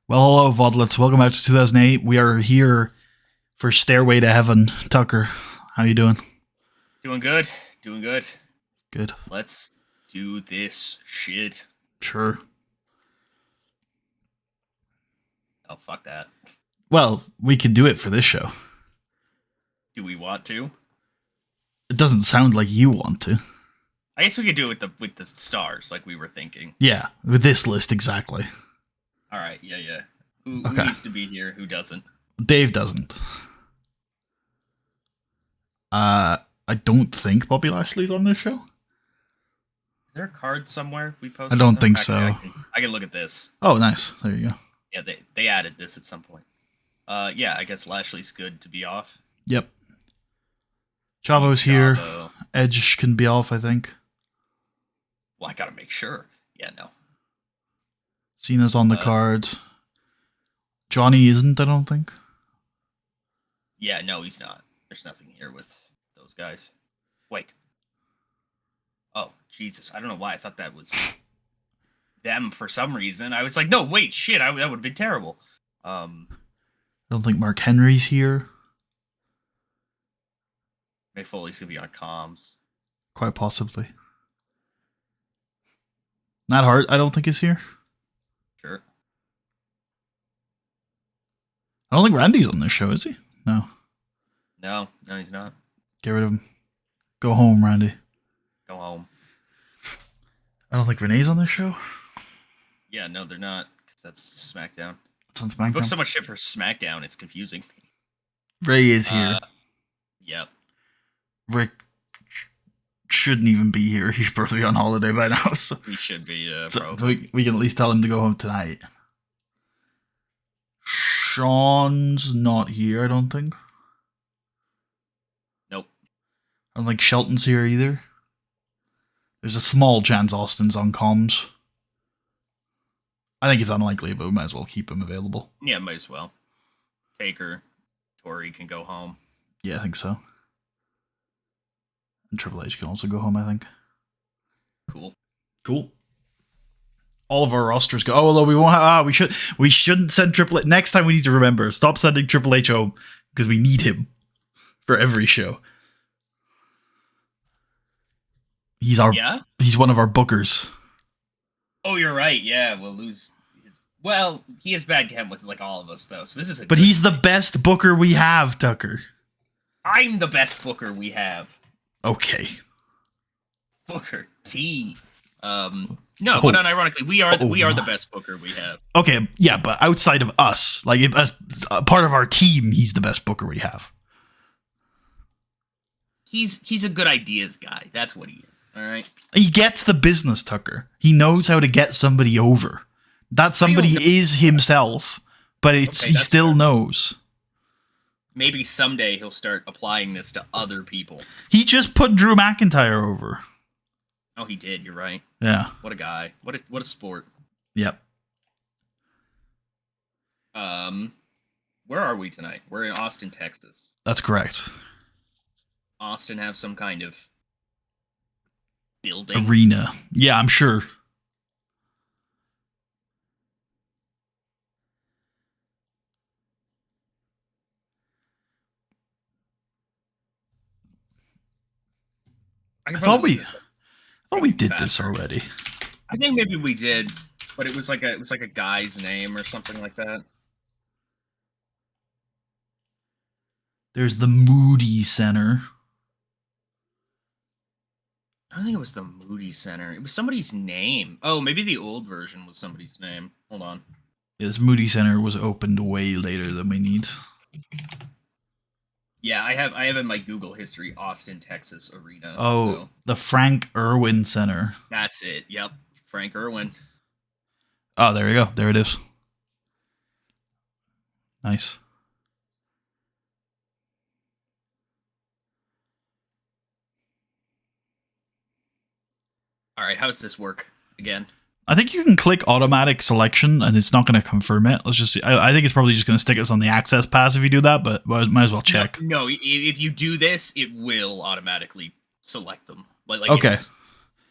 Well, hello, Vodlets. Welcome back to 2008. We are here for Stairway to Heaven. Tucker, how you doing? Doing good. Doing good. Good. Let's do this shit. Sure. Oh, fuck that. Well, we could do it for this show. Do we want to? It doesn't sound like you want to. I guess we could do it with the stars, like we were thinking. Yeah, with this list, exactly. All right. Yeah. Who Okay. needs to be here? Who doesn't? Dave doesn't. I don't think Bobby Lashley's on this show. Is there a card somewhere we posted? I don't think Actually, so. I can look at this. Oh, nice. There you go. Yeah, they added this at some point. Yeah, I guess Lashley's good to be off. Yep. Chavo's here. Chavo. Edge can be off, I think. Well, I gotta make sure. Yeah, no. Cena's on the card. Johnny isn't, I don't think. Yeah, no, he's not. There's nothing here with those guys. Wait. Oh, Jesus. I don't know why I thought that was them for some reason. I was like, no, wait, shit. That would have been terrible. I don't think Mark Henry's here. Mick Foley's going to be on comms. Quite possibly. Matt Hart, I don't think is here. Sure. I don't think Randy's on this show, is he? No. No, he's not. Get rid of him. Go home, Randy. Go home. I don't think Renee's on this show. Yeah, no, they're not. Because that's SmackDown. It's on I booked SmackDown. so much shit for SmackDown, it's confusing. Ray is here. Yep. Rick shouldn't even be here. He's probably on holiday by now. So, He should be, so probably. we can at least tell him to go home tonight. Sean's not here, I don't think. Nope. I don't think Shelton's here either. There's a small chance Austin's on comms. I think it's unlikely, but we might as well keep him available. Yeah, might as well. Taker, Tori can go home. Yeah, I think so. And Triple H can also go home, I think. Cool. All of our rosters go. Oh, although we won't have, we shouldn't send Triple H. Next time we need to remember, stop sending Triple H home because we need him for every show. He's one of our bookers. Oh, you're right. Yeah, we'll lose his. Well, he is bad chem with like all of us though. So this is. But he's the best booker we have, Tucker. I'm the best booker we have. Okay. Booker T. No, but unironically, we are the best booker we have. Okay, yeah, but outside of us, like as part of our team, he's the best booker we have. He's a good ideas guy. That's what he is. All right. He gets the business, Tucker. He knows how to get somebody over. That somebody is himself, but he still knows. Maybe someday he'll start applying this to other people. He just put Drew McIntyre over. Oh, he did. You're right. Yeah. What a guy. What a sport. Yep. Where are we tonight? We're in Austin, Texas. That's correct. Austin have some kind of building? Arena. Yeah, I'm sure. I thought we did this already. I think maybe we did, but it was like a guy's name or something like that. There's the Moody Center. I don't think it was the Moody Center. It was somebody's name. Oh, maybe the old version was somebody's name. Hold on. Yeah, this Moody Center was opened way later than we need. Yeah, I have in my Google history Austin, Texas Arena. Oh, so. The Frank Irwin Center. That's it. Yep, Frank Irwin. Oh, there you go. There it is. Nice. All right, how does this work again? I think you can click automatic selection and it's not going to confirm it. Let's just see. I think it's probably just going to stick us on the access pass if you do that, but might as well check. No, if you do this, it will automatically select them. Like okay.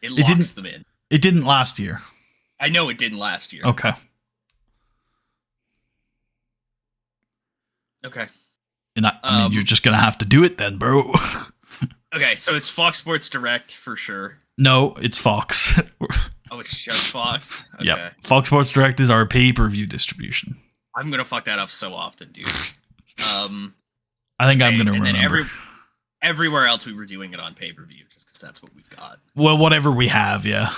It locks them in. It didn't last year. I know it didn't last year. Okay. Okay. And I mean, you're just gonna have to do it then, bro. Okay, so it's Fox Sports Direct for sure. No, it's Fox. Oh, it's just Fox? Okay. Yep. Fox Sports Direct is our pay-per-view distribution. I'm gonna fuck that up so often, dude. I think I'm gonna and remember. then everywhere else we were doing it on pay-per-view, just because that's what we've got. Well, whatever we have, yeah.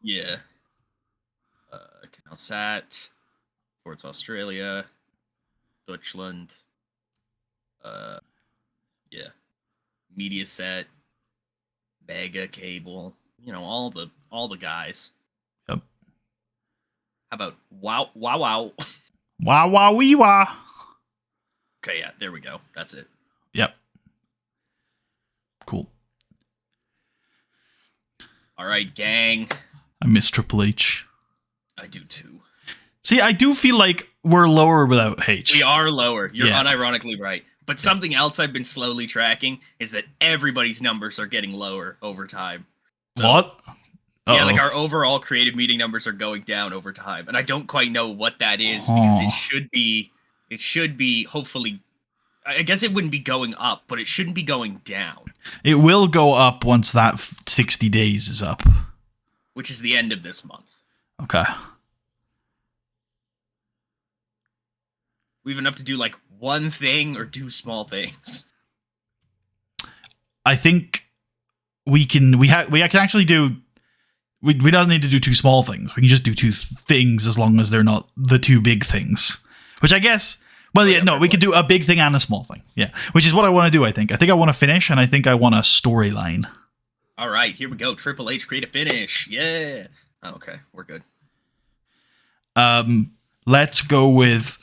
Yeah. Canal Sat, Sports Australia, Deutschland. Yeah. Mediaset, Mega Cable. You know, all the guys. Yep. How about wow. Wah wah wee wah. Okay, yeah, there we go. That's it. Yep. Cool. All right, gang. I miss Triple H. I do too. See, I do feel like we're lower without H. We are lower. You're Yeah. unironically right. But something else I've been slowly tracking is that everybody's numbers are getting lower over time. So, What? Yeah, Uh-oh. like our overall creative meeting numbers are going down over time. And I don't quite know what that is because it should be hopefully, I guess it wouldn't be going up, but it shouldn't be going down. It will go up once that 60 days is up. Which is the end of this month. Okay. We have enough to do like one thing or two small things. I think we can actually do. We don't need to do two small things. We can just do two things as long as they're not the two big things. Which I guess. Well, yeah, no, we could do a big thing and a small thing. Yeah, which is what I want to do. I think I want to finish, and I think I want a storyline. All right, here we go. Triple H create a finish. Yeah. Oh, okay, we're good. Let's go with.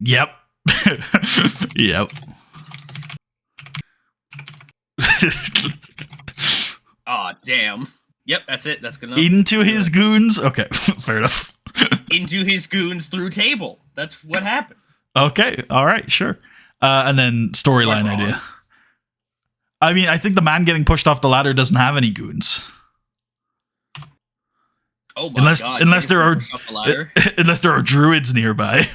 Yep. Yep. Aw, damn. Yep, that's it. That's good enough. Into his goons. Okay, fair enough. Into his goons through table. That's what happens. Okay, all right, sure. And then storyline idea. I mean, I think the man getting pushed off the ladder doesn't have any goons. Oh my god! Unless there are the unless there are druids nearby.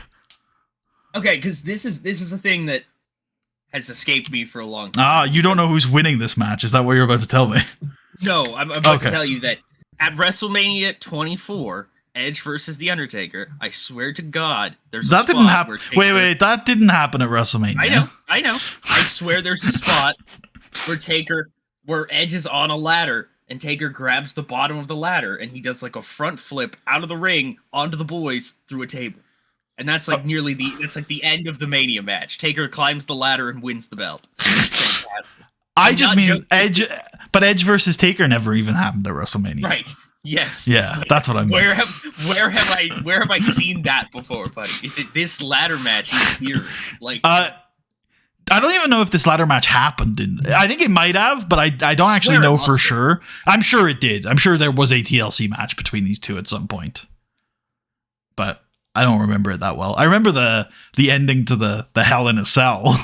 Okay, because this is a thing that has escaped me for a long time. Ah, you don't know who's winning this match. Is that what you're about to tell me? No, I'm about to tell you that at WrestleMania 24, Edge versus The Undertaker, I swear to God, there's a that spot didn't happen. where Wait, that didn't happen at WrestleMania. I know. I swear there's a spot where Edge is on a ladder and Taker grabs the bottom of the ladder and he does like a front flip out of the ring onto the boys through a table. And that's like that's like the end of the Mania match. Taker climbs the ladder and wins the belt. It's fantastic. I just mean Edge, but Edge versus Taker never even happened at WrestleMania. Right. Yes. Yeah, that's what I mean. Where have I seen that before, buddy? Is it this ladder match here? Like I don't even know if this ladder match happened. I think it might have, but I don't actually know for sure. I'm sure it did. I'm sure there was a TLC match between these two at some point. But I don't remember it that well. I remember the ending to the Hell in a Cell.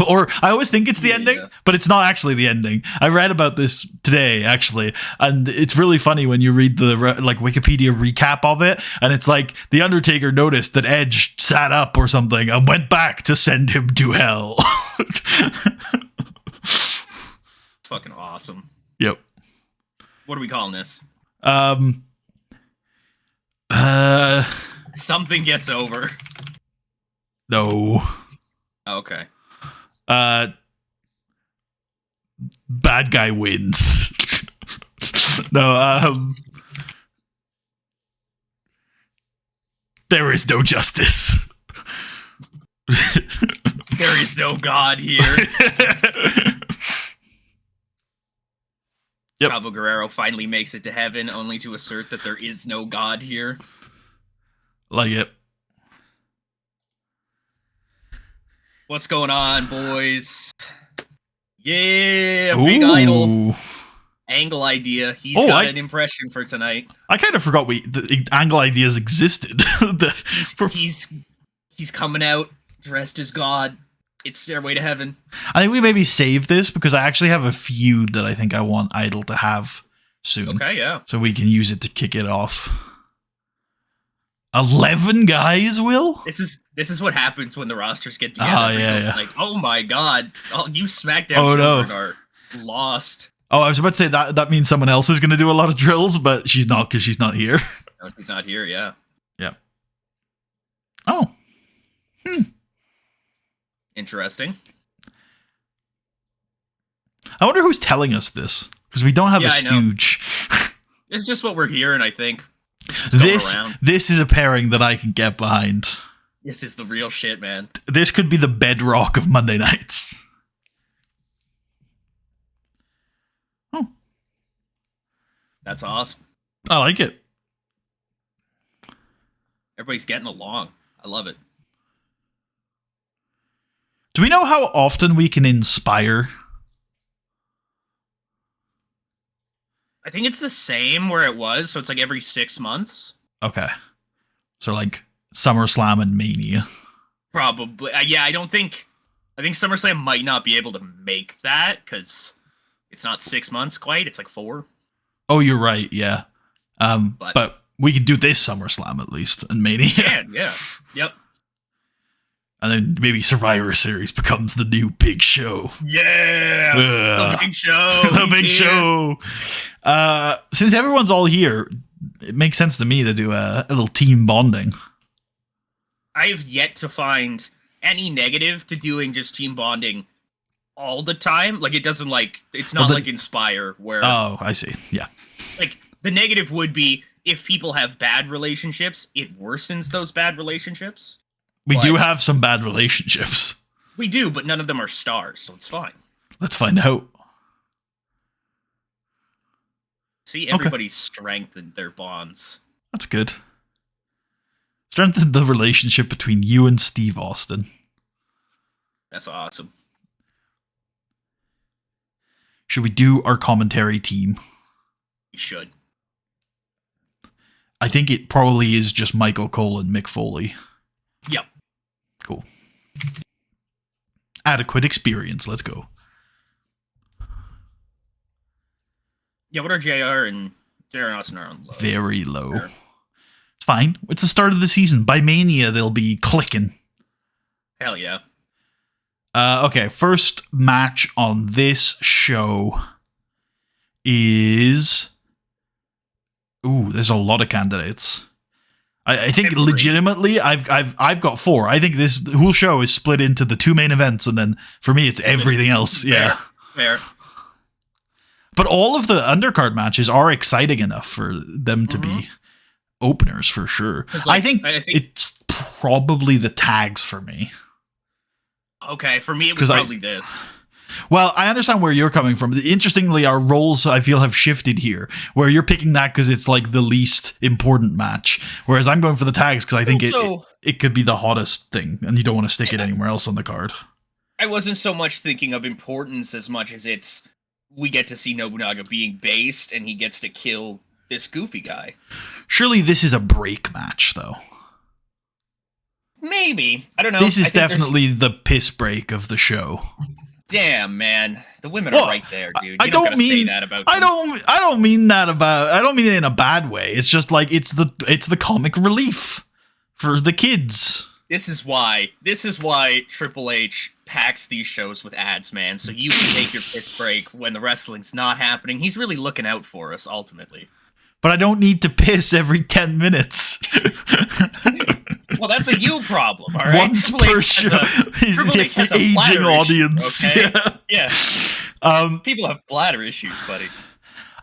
Or I always think it's the ending, but it's not actually the ending. I read about this today, actually, and it's really funny when you read the Wikipedia recap of it, and it's like the Undertaker noticed that Edge sat up or something and went back to send him to hell. Fucking awesome. Yep. What are we calling this? Something gets over. No. Okay. Bad guy wins. No, there is no justice. There is no God here. Yep. Chavo Guerrero finally makes it to heaven, only to assert that there is no God here. Like it. What's going on, boys? Yeah, big idol. Angle idea. He's got an impression for tonight. I kind of forgot the angle ideas existed. He's coming out dressed as God. It's Stairway to Heaven. I think we maybe save this because I actually have a feud that I think I want Idol to have soon. Okay, yeah. So we can use it to kick it off. 11 guys, Will? This is what happens when the rosters get together. Oh, yeah. Like, oh my god, you SmackDown children are lost. Oh, I was about to say that means someone else is going to do a lot of drills, but she's not because she's not here. No, she's not here, yeah. Yeah. Oh. Interesting. I wonder who's telling us this, because we don't have a stooge. It's just what we're hearing, I think. This is a pairing that I can get behind. This is the real shit, man. This could be the bedrock of Monday nights. Oh. That's awesome. I like it. Everybody's getting along. I love it. Do we know how often we can inspire? I think it's the same where it was, so it's like every 6 months. Okay. So like SummerSlam and Mania. Probably. Yeah, I think SummerSlam might not be able to make that because it's not 6 months quite. It's like 4. Oh, you're right. Yeah. But we can do this SummerSlam at least and Mania. Yeah. Yep. And then maybe Survivor Series becomes the new big show. Yeah. The big show. The big show. Since everyone's all here, it makes sense to me to do a little team bonding. I have yet to find any negative to doing just team bonding all the time. Like, it doesn't it's not like Inspire where... Oh, I see. Yeah. Like, the negative would be if people have bad relationships, it worsens those bad relationships. We do have some bad relationships. We do, but none of them are stars, so it's fine. Let's find out. See, everybody's strengthened their bonds. That's good. Strengthened the relationship between you and Steve Austin. That's awesome. Should we do our commentary team? We should. I think it probably is just Michael Cole and Mick Foley. Yep. Cool. Adequate experience. Let's go. Yeah, what are JR and Austin are on low? Very low. Fair. It's fine. It's the start of the season. By Mania, they'll be clicking. Hell yeah. Okay, first match on this show is... Ooh, there's a lot of candidates. I think legitimately, I've got 4. I think this whole show is split into the 2 main events, and then for me, it's everything else. Yeah, fair. But all of the undercard matches are exciting enough for them to be openers for sure. I think it's probably the tags for me. Okay, for me, it was probably this. Well, I understand where you're coming from. Interestingly, our roles, I feel, have shifted here, where you're picking that because it's like the least important match, whereas I'm going for the tags because I think it could be the hottest thing, and you don't want to stick it anywhere else on the card. I wasn't so much thinking of importance as much as we get to see Nobunaga being based, and he gets to kill this goofy guy. Surely this is a break match, though. Maybe. I don't know. This is definitely the piss break of the show. Damn, man, the women are right there, dude. I don't mean that about. I don't mean that about. I don't mean it in a bad way. It's just like it's the comic relief for the kids. This is why Triple H packs these shows with ads, man. So you can take your piss break when the wrestling's not happening. He's really looking out for us, ultimately. But I don't need to piss every 10 minutes. Well, that's a you problem, all right? Once per show. It's the aging audience. Okay? Yeah. People have bladder issues, buddy.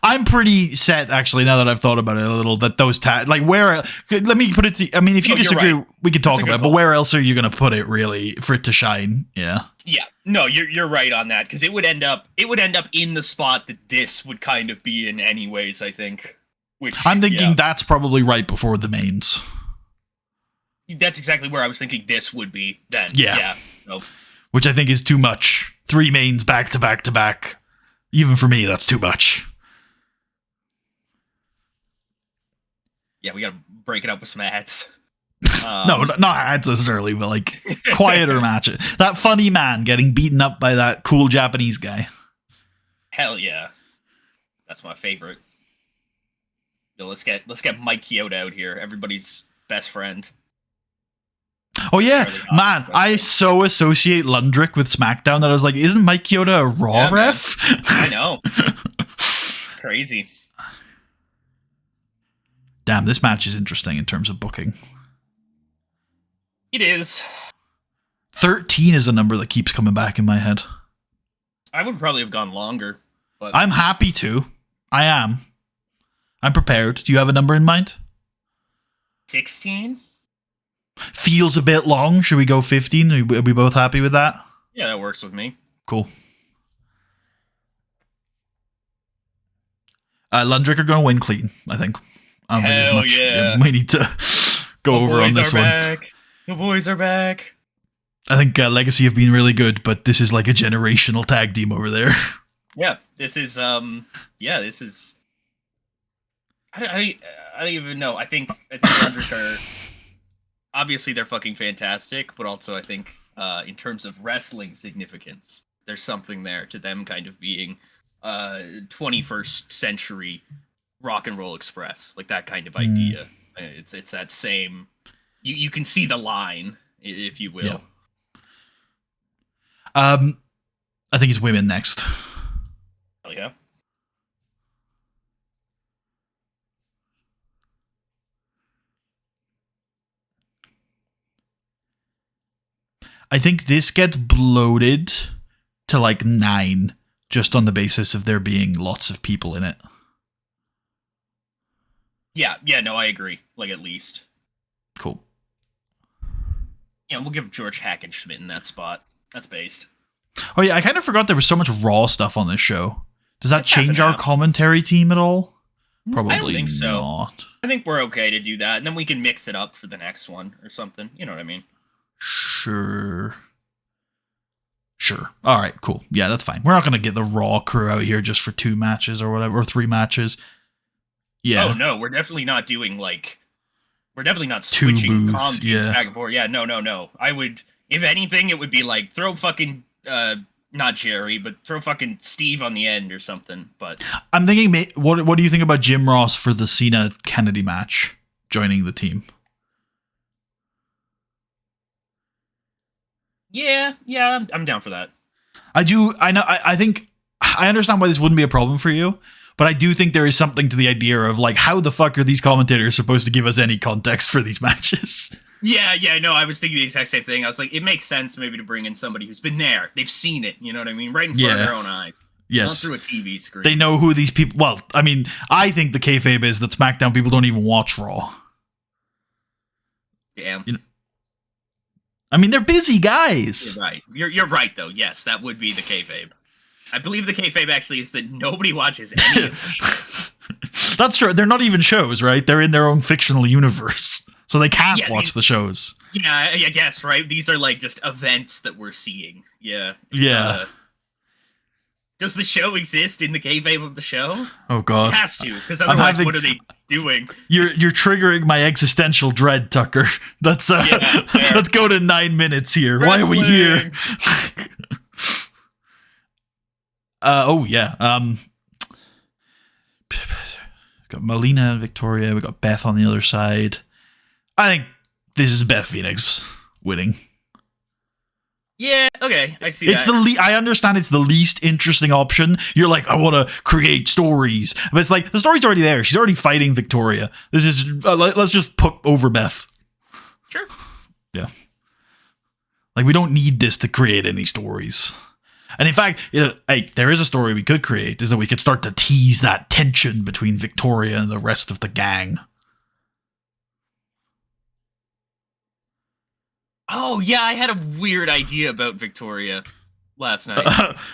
I'm pretty set, actually, now that I've thought about it a little, that those tags, like where, let me put it to, I mean, if you disagree, we can talk about it, but where else are you going to put it, really, for it to shine? Yeah. Yeah. No, you're right on that, because it would end up in the spot that this would kind of be in anyways, I think. I'm thinking that's probably right before the mains. That's exactly where I was thinking this would be then. Yeah. So. Which I think is too much. 3 mains back to back to back. Even for me, that's too much. Yeah, we gotta break it up with some ads. No, not ads necessarily, but like quieter matches. That funny man getting beaten up by that cool Japanese guy. Hell yeah. That's my favorite. Yo, let's get Mike Chioda out here. Everybody's best friend. Oh yeah, man, I so associate Lundrick with SmackDown that I was like, isn't Mike Chioda a Raw ref? I know. It's crazy. Damn, this match is interesting in terms of booking. It is. 13 is a number that keeps coming back in my head. I would probably have gone longer, but I'm happy to. I am. I'm prepared. Do you have a number in mind? 16? Feels a bit long. Should we go 15? Are we both happy with that? Yeah, that works with me. Cool. Lundrick are going to win clean, I think. I don't Hell think yeah. We need to go over on this one. Back. The boys are back. I think Legacy have been really good, but this is like a generational tag team over there. Yeah, this is this is. I don't even know. I think Lundrick are obviously they're fucking fantastic, but also I think in terms of wrestling significance, there's something there to them kind of being 21st century Rock and Roll Express, like that kind of idea. It's that same. You can see the line, if you will. Yeah. I think it's women next. Oh yeah. I think this gets bloated to like 9, just on the basis of there being lots of people in it. Yeah, no, I agree. Like, at least. Cool. Yeah, we'll give George Hackenschmidt in that spot. That's based. Oh yeah, I kind of forgot there was so much Raw stuff on this show. Does that change our commentary team at all? Probably I don't think so. Not. I think we're okay to do that, and then we can mix it up for the next one or something. You know what I mean? Sure. All right, cool. Yeah, that's fine. We're not going to get the Raw crew out here just for 2 matches or whatever, or 3 matches. Yeah. Oh, no, we're definitely not doing, like... We're definitely not switching comms back and forth. Yeah, no. I would... If anything, it would be like, throw fucking... not Jerry, but throw fucking Steve on the end or something. But I'm thinking, what do you think about Jim Ross for the Cena Kennedy match joining the team? Yeah, I'm down for that. I know. I think I understand why this wouldn't be a problem for you, but I do think there is something to the idea of like, how the fuck are these commentators supposed to give us any context for these matches? Yeah, no, I was thinking the exact same thing. I was like, it makes sense maybe to bring in somebody who's been there. They've seen it, you know what I mean? Right in front of their own eyes. Yes. Not through a TV screen. They know who these people... Well, I mean, I think the kayfabe is that SmackDown people don't even watch Raw. Damn. You know, I mean, they're busy guys. You're right. You're right, though. Yes, that would be the kayfabe. I believe the kayfabe actually is that nobody watches any of the shows. That's true. They're not even shows, right? They're in their own fictional universe. So they can't watch the shows. Yeah, I guess, right? These are like just events that we're seeing. Yeah. Does the show exist in the kayfabe of the show? Oh god, it has to, because otherwise, what are they doing? You're triggering my existential dread, Tucker. Let's let's go to 9 minutes here. Wrestling. Why are we here? Got Melina and Victoria. We got Beth on the other side. I think this is Beth Phoenix winning. Yeah, okay, I see that. I understand it's the least interesting option. You're like, I want to create stories. But it's like, the story's already there. She's already fighting Victoria. This is, let's just put over Beth. Sure. Yeah. Like, we don't need this to create any stories. And in fact, hey, there is a story we could create, is that we could start to tease that tension between Victoria and the rest of the gang. Oh, yeah, I had a weird idea about Victoria last night.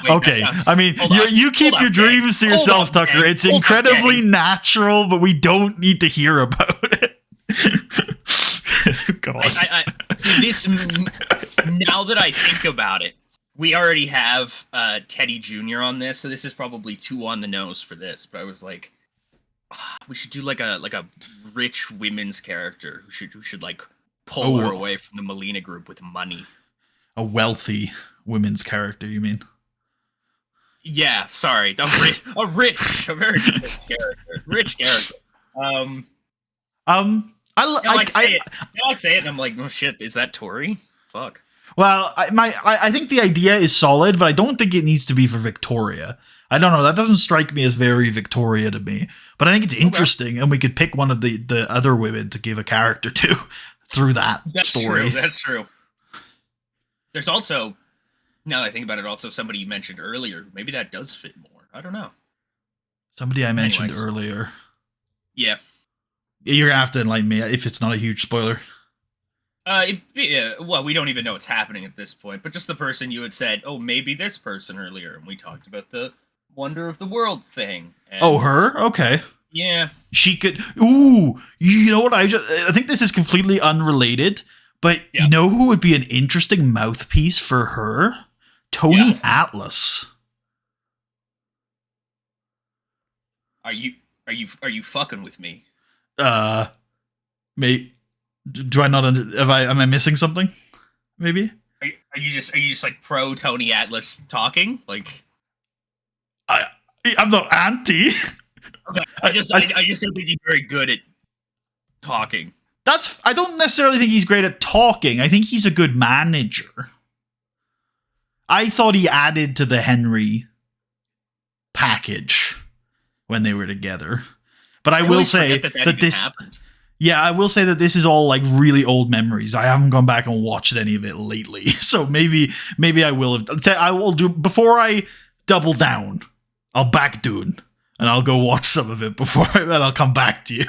Wait, okay, I mean, you keep your dreams to yourself, Tucker. It's incredibly natural, but we don't need to hear about it. Go on. Now that I think about it, we already have Teddy Jr. on this, so this is probably too on the nose for this. But I was like, we should do like a rich women's character who should like pull her away from the Melina group with money. A wealthy women's character, you mean? Yeah, sorry, a very rich character. Rich character. I say it, and I'm like, oh shit, is that Tori? Fuck. Well, I think the idea is solid, but I don't think it needs to be for Victoria. I don't know. That doesn't strike me as very Victoria to me. But I think it's interesting, and we could pick one of the other women to give a character to through that story. That's true. There's also, now that I think about it, also somebody you mentioned earlier. Maybe that does fit more. I don't know. Somebody I mentioned earlier. Yeah. You're going to have to enlighten me if it's not a huge spoiler. Well, we don't even know what's happening at this point, but just the person you had said, oh, maybe this person earlier, and we talked about the Wonder of the World thing. And her? Okay. Yeah. She could... Ooh, you know what? I think this is completely unrelated, but you know who would be an interesting mouthpiece for her? Tony Atlas. Are you fucking with me? Mate. Do I not? Am I missing something? Maybe. Are you just like pro Tony Atlas talking? Like, I'm not anti. Okay, I just don't think he's very good at talking. I don't necessarily think he's great at talking. I think he's a good manager. I thought he added to the Henry package when they were together, but I will say that this happened. Yeah, I will say that this is all like really old memories. I haven't gone back and watched any of it lately. So maybe I will have. I will do before I double down. I'll back Dune and I'll go watch some of it before and I'll come back to you.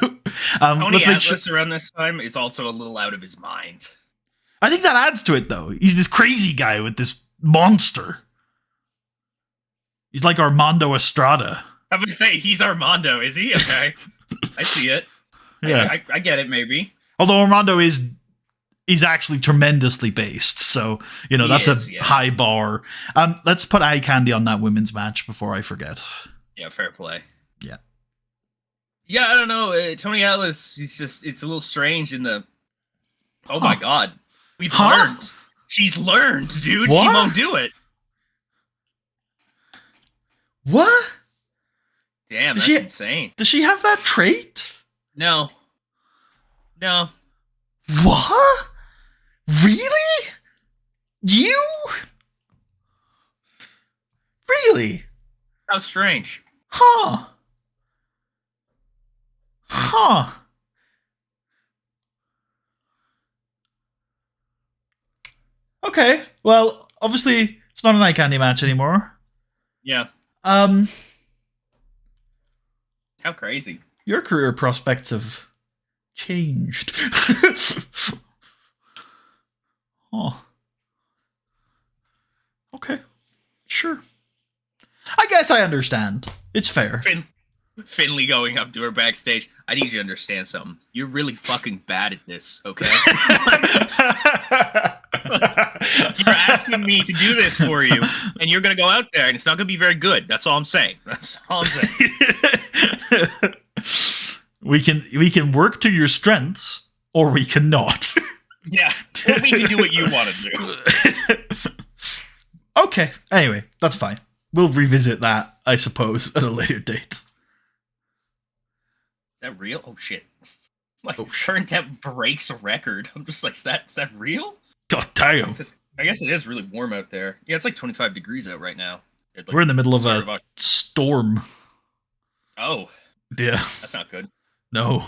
Tony Atlas around this time is also a little out of his mind. I think that adds to it though. He's this crazy guy with this monster. He's like Armando Estrada. I'm gonna say he's Armando, is he? Okay, I see it. Yeah, I get it. Maybe. Although Armando is actually tremendously based, so that's a high bar. Let's put eye candy on that women's match before I forget. Yeah, fair play. Yeah. Yeah, I don't know. Tony Atlas, it's a little strange in the. Oh my god, we've learned. She's learned, dude. What? She won't do it. What? Damn, that's insane. Does she have that trait? No. What? Really? You? Really? How strange. Huh. Okay. Well, obviously, it's not an eye candy match anymore. Yeah. How crazy. Your career prospects have changed. Oh. Okay. Sure. I guess I understand. It's fair. Finley going up to her backstage. I need you to understand something. You're really fucking bad at this, okay? You're asking me to do this for you, and you're gonna go out there, and it's not gonna be very good. That's all I'm saying. That's all I'm saying. We can work to your strengths, or we cannot. Yeah, or we can do what you want to do. Okay. Anyway, that's fine. We'll revisit that, I suppose, at a later date. Is that real? Oh shit! Like current temp breaks a record. I'm just like, is that real? God damn! I guess it is really warm out there. Yeah, it's like 25 degrees out right now. We're in the middle of a storm. Oh. Yeah. That's not good. No.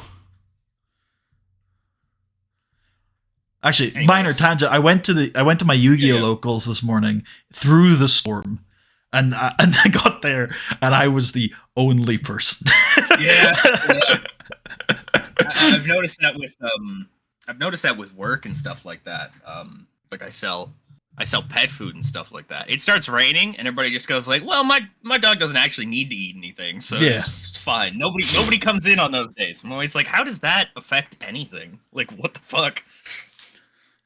Actually, minor tangent. I went to my Yu-Gi-Oh locals this morning through the storm, and I got there and I was the only person. Yeah. I've noticed that with work and stuff like that. Like I sell pet food and stuff like that. It starts raining and everybody just goes like, "Well, my dog doesn't actually need to eat anything, so it's fine." Nobody comes in on those days. I'm always like, how does that affect anything? Like, what the fuck?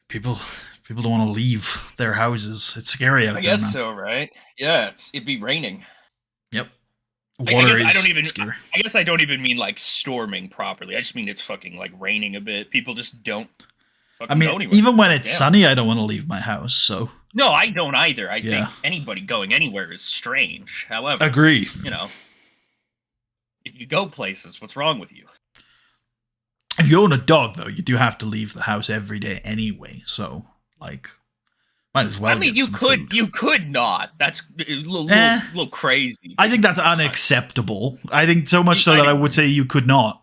People don't want to leave their houses. It's scary out there. I guess so, right? Yeah, it'd be raining. Yep. I guess I don't even mean like storming properly. I just mean it's fucking like raining a bit. People just don't fucking go anywhere. Even when it's sunny, I don't want to leave my house. So no, I don't either. I think anybody going anywhere is strange. However, agree. If you go places, what's wrong with you? If you own a dog, though, you do have to leave the house every day anyway. So, like, might as well. I mean, get some food. you could not. That's a little crazy. I think that's unacceptable. I think so much so that I would say you could not.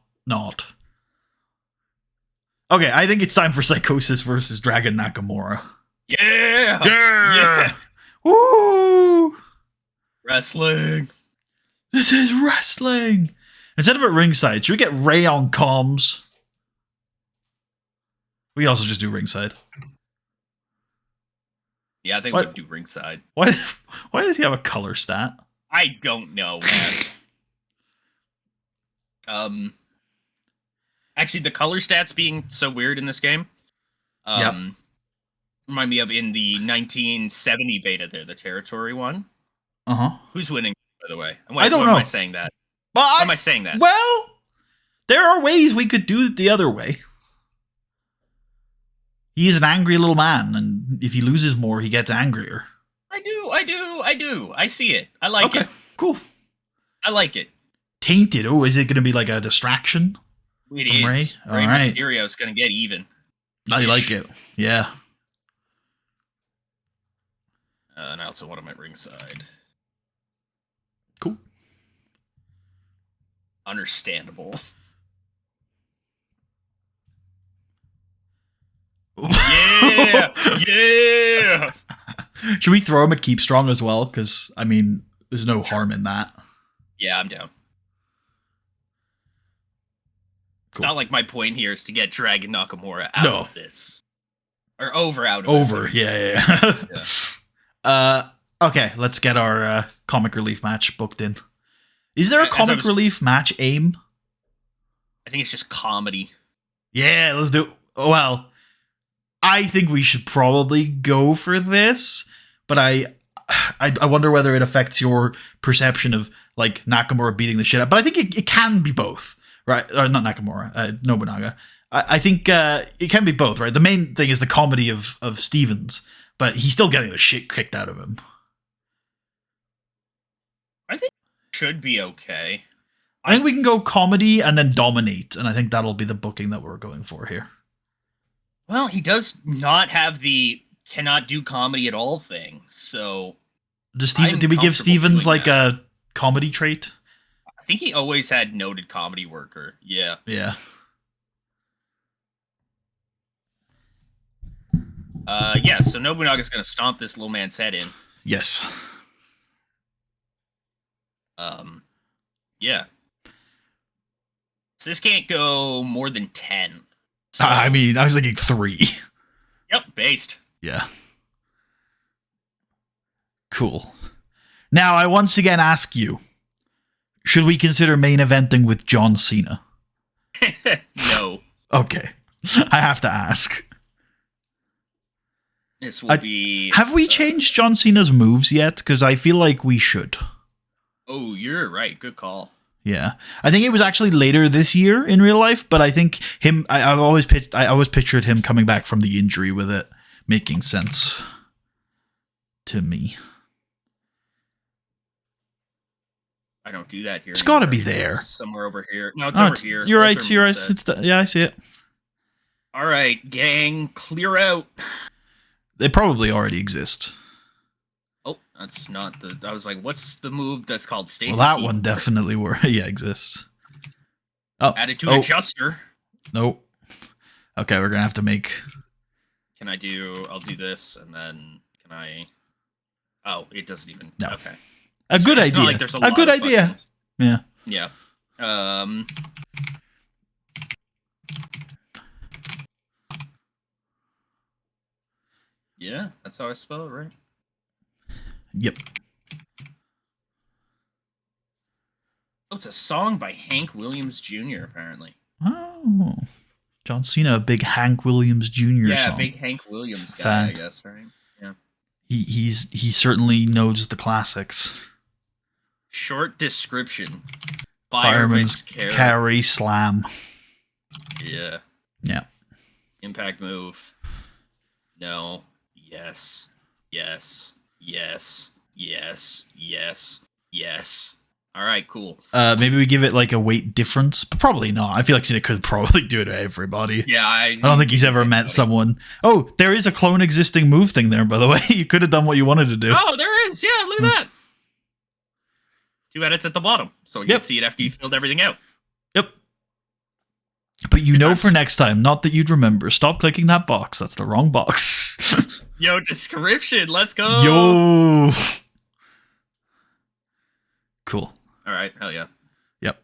Okay, I think it's time for Psychosis versus Dragon Nakamura. Yeah! Woo! Wrestling. This is wrestling. Instead of at ringside, should we get Ray on comms? We also just do ringside. Yeah, I think we'd do ringside. Why does he have a color stat? I don't know, man. Actually, the color stats being so weird in this game, remind me of in the 1970 beta there, the territory one. Who's winning, by the way? I don't know. Why am I saying that? Why am I saying that? Well, there are ways we could do it the other way. He is an angry little man, and if he loses more, he gets angrier. I do. I see it. I like it. Cool. I like it. Tainted. Oh, is it going to be like a distraction? It is. Ray Mysterio's going to get even. I like it. Yeah. And I also want him at ringside. Cool. Understandable. Yeah! Should we throw him at Keep Strong as well? Because, I mean, there's no harm in that. Yeah, I'm down. It's not like my point here is to get Dragon Nakamura out of this. Or out of this. Yeah. Okay, let's get our comic relief match booked in. Is there a comic relief match aim? I think it's just comedy. Yeah, let's do it. Well, I think we should probably go for this, but I wonder whether it affects your perception of like Nakamura beating the shit out. But I think it can be both. Right, not Nakamura, Nobunaga. I think it can be both, right? The main thing is the comedy of Stevens, but he's still getting the shit kicked out of him. I think it should be okay. I think we can go comedy and then dominate, and I think that'll be the booking that we're going for here. Well, he does not have the cannot do comedy at all thing, so... Did we give Stevens like a comedy trait? I think he always had noted comedy worker. Yeah. Yeah. So Nobunaga's going to stomp this little man's head in. Yes. Yeah. So this can't go more than 10. So... I mean, I was thinking 3. Yep, based. Yeah. Cool. Now, I once again ask you, should we consider main eventing with John Cena? No. Okay. I have to ask. This will be... Have we changed John Cena's moves yet? Because I feel like we should. Oh, you're right. Good call. Yeah. I think it was actually later this year in real life, but I think him... I always pictured him coming back from the injury with it making sense to me. I don't do that here. It's got to be there. Somewhere over here. No, it's over here. You're right. Yeah, I see it. All right, gang, clear out. They probably already exist. Oh, that's not the... I was like, what's the move that's called Stacy? Well, that one definitely exists. Oh, added to adjuster. Nope. Okay, we're going to have to make... Can I do... I'll do this, and then can I... Oh, it doesn't even... No. Okay. A good idea. Like a good idea. Fucking... Yeah. Yeah, that's how I spell it, right? Yep. Oh, it's a song by Hank Williams Jr., apparently. Oh. John Cena, a big Hank Williams Jr. Yeah, song. big Hank Williams guy, I guess, right? Yeah. He certainly knows the classics. Short description. Fireman's carry slam. Yeah. Yeah. Impact move. No. Yes. Yes. Yes. Yes. Yes. Yes. All right, cool. Maybe we give it like a weight difference, but probably not. I feel like Cena could probably do it to everybody. Yeah, I don't think he's ever met someone. Oh, there is a clone existing move thing there, by the way. You could have done what you wanted to do. Oh, there is. Yeah, look at that. 2 edits at the bottom, so you can see it after you filled everything out. Yep. But you know for next time, not that you'd remember. Stop clicking that box. That's the wrong box. Yo, description. Let's go. Yo. Cool. All right. Hell yeah. Yep.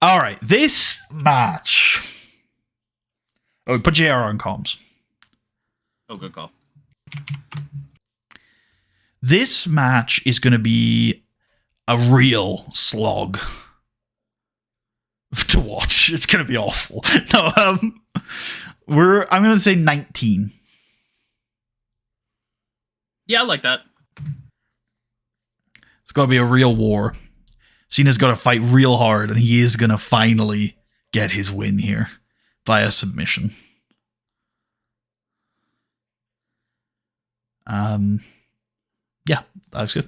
All right. This match. Oh, put JR on comms. Oh, good call. This match is going to be a real slog to watch. It's going to be awful. No, I'm going to say 19. Yeah, I like that. It's got to be a real war. Cena's got to fight real hard, and he is going to finally get his win here via submission. Yeah, that was good.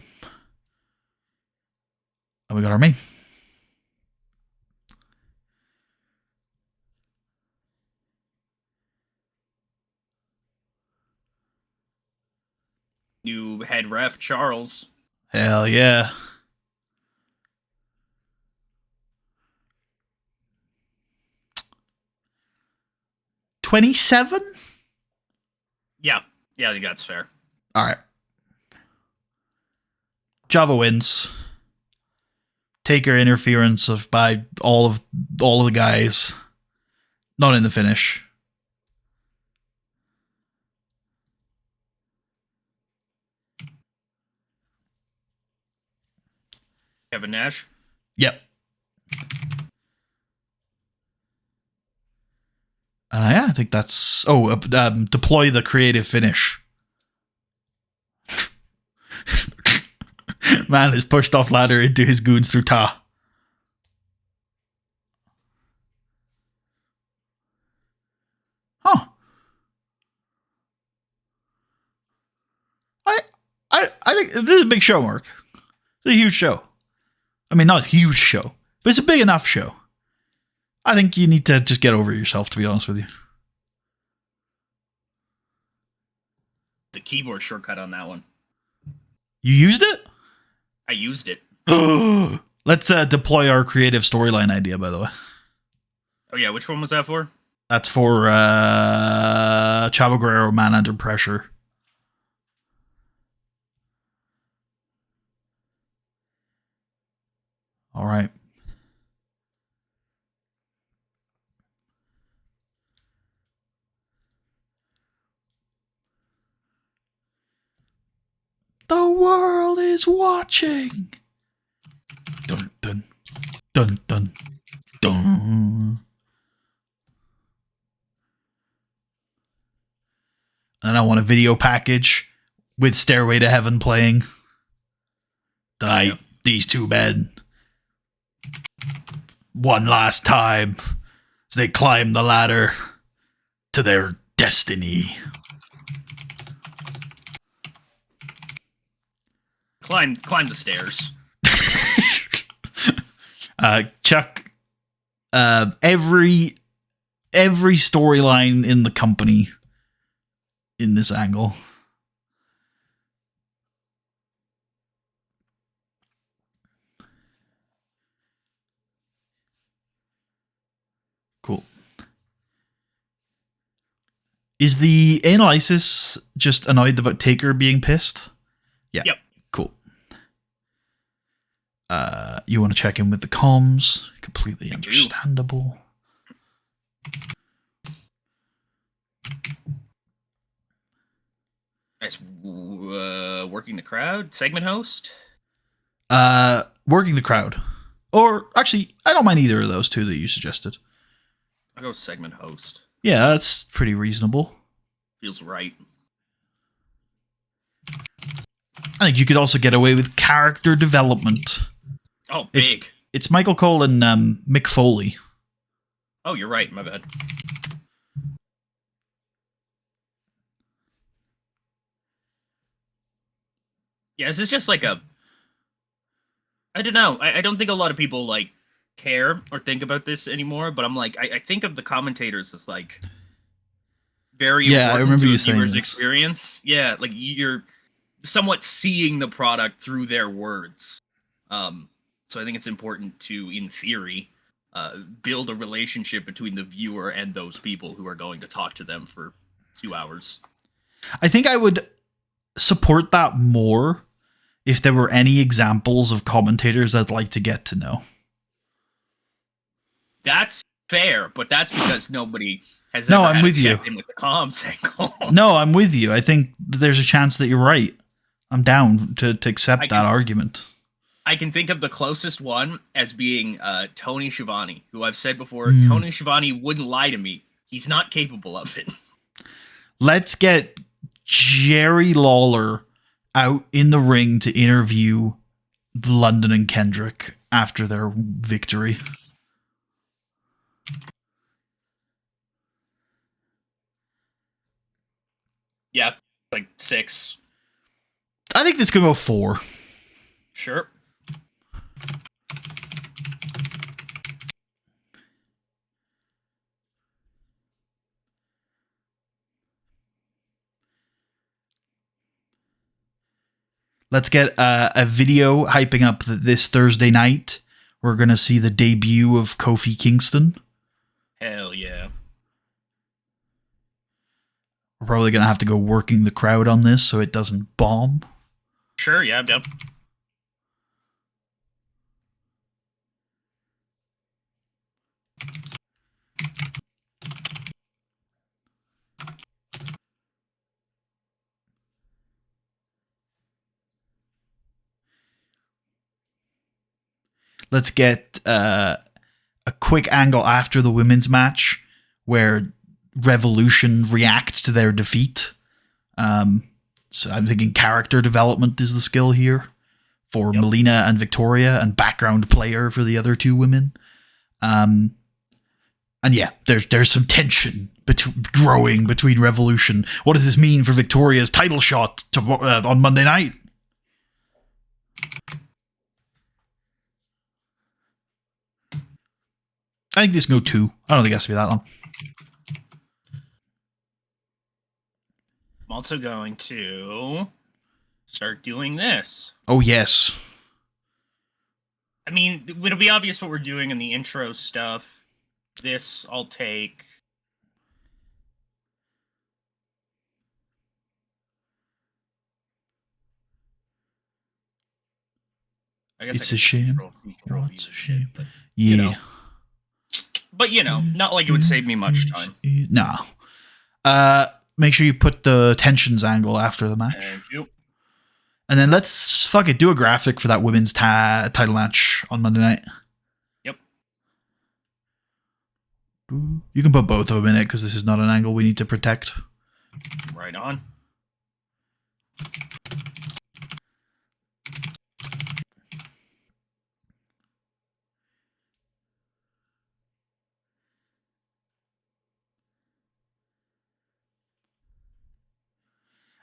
And we got our main. New head ref, Charles. Hell yeah. $27? Yeah. Yeah, I think that's fair. All right. Java wins. Taker interference by all of the guys. Not in the finish. Kevin Nash? Yep. Yeah, I think that's... Oh, deploy the creative finish. Man is pushed off ladder into his goons through Ta. Huh. I think this is a big show, Mark. It's a huge show. I mean, not a huge show, but it's a big enough show. I think you need to just get over yourself, to be honest with you. The keyboard shortcut on that one. You used it? I used it. Let's deploy our creative storyline idea, by the way. Oh, yeah. Which one was that for? That's for Chavo Guerrero, Man Under Pressure. All right. The world is watching. Dun dun dun dun dun. And I want a video package with Stairway to Heaven playing. Tonight, these two men, one last time, as they climb the ladder to their destiny. Climb the stairs. Chuck, every storyline in the company in this angle. Cool. Is the analysis just annoyed about Taker being pissed? Yeah. Yep. Cool. You want to check in with the comms? Completely understandable. Nice. Working the crowd? Segment host? Working the crowd. Or, actually, I don't mind either of those two that you suggested. I'll go segment host. Yeah, that's pretty reasonable. Feels right. I think you could also get away with character development. Oh, big. It's Michael Cole and Mick Foley. Oh, you're right. My bad. Yeah, this is just like a I don't know. I don't think a lot of people like care or think about this anymore. But I'm like, I think of the commentators as like very Yeah, I important remember to you a saying viewer's this. experience. Yeah, like you're somewhat seeing the product through their words. So I think it's important to, in theory, build a relationship between the viewer and those people who are going to talk to them for 2 hours. I think I would support that more if there were any examples of commentators I'd like to get to know. That's fair, but that's because nobody has No, ever I'm had a with you. check-in with the comms angle. No, I'm with you. I think there's a chance that you're right. I'm down to accept I that can argument. I can think of the closest one as being Tony Schiavone, who I've said before, Tony Schiavone wouldn't lie to me. He's not capable of it. Let's get Jerry Lawler out in the ring to interview London and Kendrick after their victory. Yeah, like 6. I think this could go 4. Sure. Let's get a video hyping up that this Thursday night we're going to see the debut of Kofi Kingston. Hell yeah. We're probably going to have to go working the crowd on this so it doesn't bomb. Sure, yeah. Let's get a quick angle after the women's match where Revolution react to their defeat. So I'm thinking character development is the skill here for Melina and Victoria, and background player for the other two women. And yeah, there's some tension growing between Revolution. What does this mean for Victoria's title shot on Monday night? I think this can go 2. I don't think it has to be that long. I'm also going to start doing this. Oh, yes. I mean, it'll be obvious what we're doing in the intro stuff. This I'll take. I guess It's a shame. It's a shame. But, yeah. You know. But, you know, not like it would save me much time. No. Make sure you put the tensions angle after the match. Thank you. And then let's do a graphic for that women's title match on Monday night. Yep. You can put both of them in it because this is not an angle we need to protect. Right on.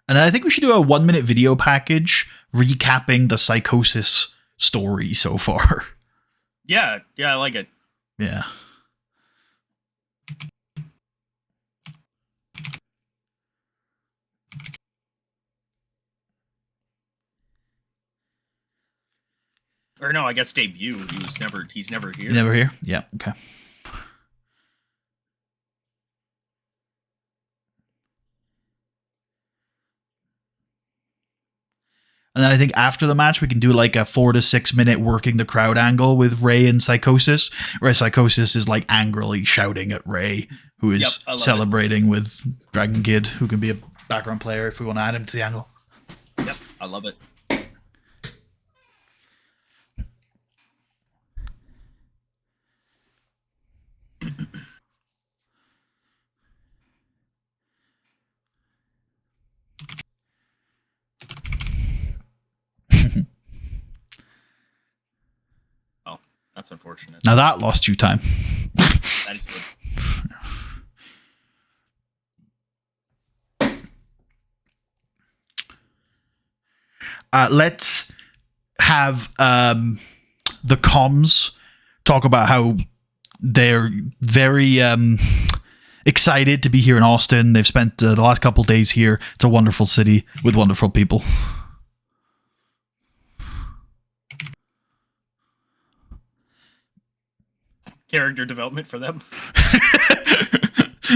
And I think we should do a 1-minute video package recapping the Psychosis story so far. Yeah, I like it. Yeah. Or no, I guess debut. He's never here. Never here? Yeah, okay. And then I think after the match, we can do like a 4 to 6 minute working the crowd angle with Ray and Psychosis, where Psychosis is like angrily shouting at Ray, who is celebrating with Dragon Kid, who can be a background player if we want to add him to the angle. Yep, I love it. Oh, that's unfortunate. Now that lost you time. That is good. Let's have the comms talk about how they're very excited to be here in Austin. They've spent the last couple days here. It's a wonderful city with wonderful people. Character development for them.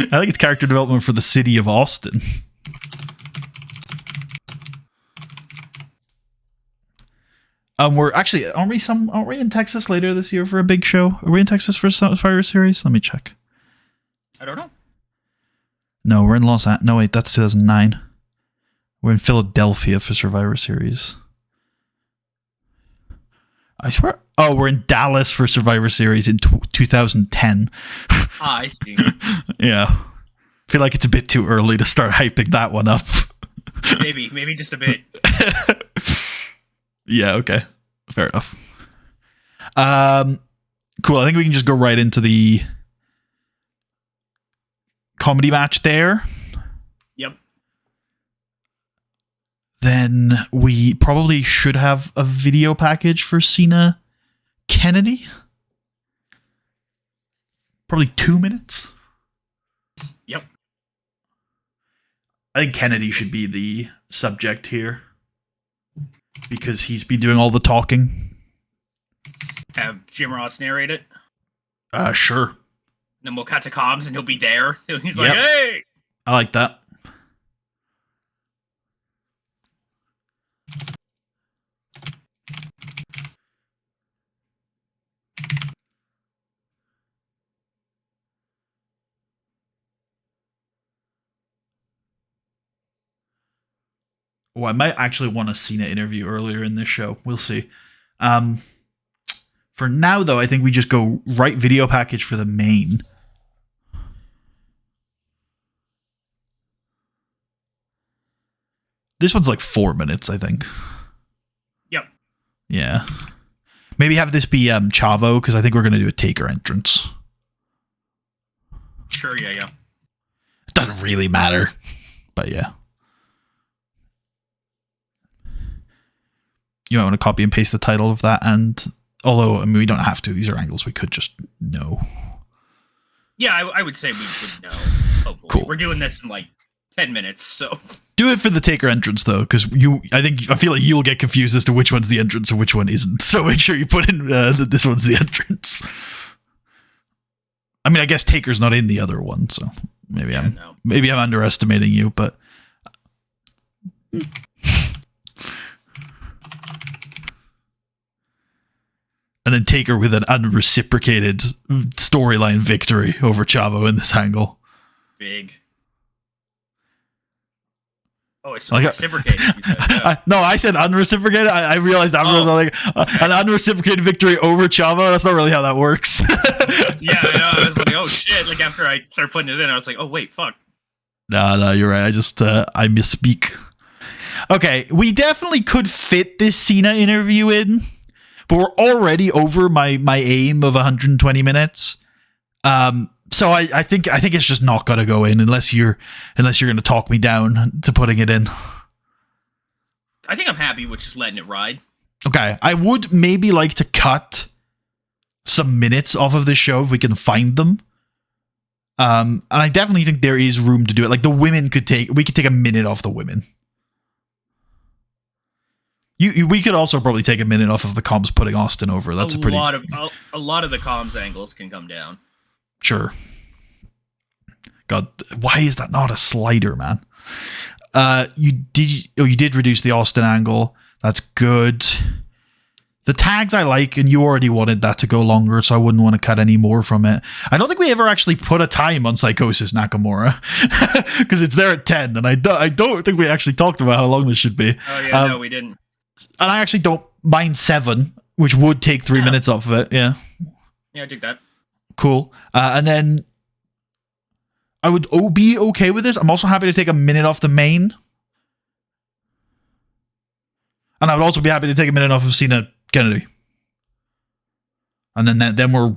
I think it's character development for the city of Austin. We're actually aren't we in Texas later this year for a big show? Are we in Texas for Survivor Series? Let me check. I don't know. No, we're in Los Angeles. No, wait, that's 2009. We're in Philadelphia for Survivor Series. I swear. Oh, we're in Dallas for Survivor Series in 2010. I see. Yeah. I feel like it's a bit too early to start hyping that one up. Maybe just a bit. Yeah, okay. Fair enough. Cool. I think we can just go right into the comedy match there. Yep. Then we probably should have a video package for Cena Kennedy. Probably 2 minutes. Yep. I think Kennedy should be the subject here because he's been doing all the talking. Have Jim Ross narrate it. Sure. Then we'll cut to comms and he'll be there. He's like, Yep. hey! I like that. Oh, I might actually want a Cena interview earlier in this show. We'll see. For now, though, I think we just go right video package for the main. This one's like 4 minutes, I think. Yep. Yeah. Maybe have this be Chavo, because I think we're going to do a Taker entrance. Sure, yeah. It doesn't really matter. But yeah. You might want to copy and paste the title of that, and although I mean we don't have to, these are angles we could just know. Yeah, I would say we would know. Hopefully. Cool. We're doing this in like 10 minutes, so do it for the Taker entrance though, because I feel like you'll get confused as to which one's the entrance and which one isn't. So make sure you put in that this one's the entrance. I mean, I guess Taker's not in the other one, so maybe I'm underestimating you, but. And then Taker with an unreciprocated storyline victory over Chavo in this angle. Big. Oh, it's reciprocated. You said, yeah. No, I said unreciprocated. I realized afterwards, I was like, an unreciprocated victory over Chavo. That's not really how that works. Yeah, I know. I was like, oh shit. Like after I started putting it in, I was like, oh wait, fuck. No, you're right. I misspeak. Okay, we definitely could fit this Cena interview in. But we're already over my aim of 120 minutes. So I think it's just not gonna go in unless you're gonna talk me down to putting it in. I think I'm happy with just letting it ride. Okay. I would maybe like to cut some minutes off of this show if we can find them. And I definitely think there is room to do it. Like the women we could take a minute off the women. We could also probably take a minute off of the comms putting Austin over. That's a lot of the comms angles can come down. Sure. God, why is that not a slider, man? You did reduce the Austin angle. That's good. The tags I like, and you already wanted that to go longer, so I wouldn't want to cut any more from it. I don't think we ever actually put a time on Psychosis Nakamura because it's there at 10, and I don't think we actually talked about how long this should be. Oh yeah, no, we didn't. And I actually don't mind 7, which would take 3 minutes off of it. Yeah. Yeah, I dig that. Cool. And then I would be okay with this. I'm also happy to take a minute off the main. And I would also be happy to take a minute off of Cena Kennedy. And then we're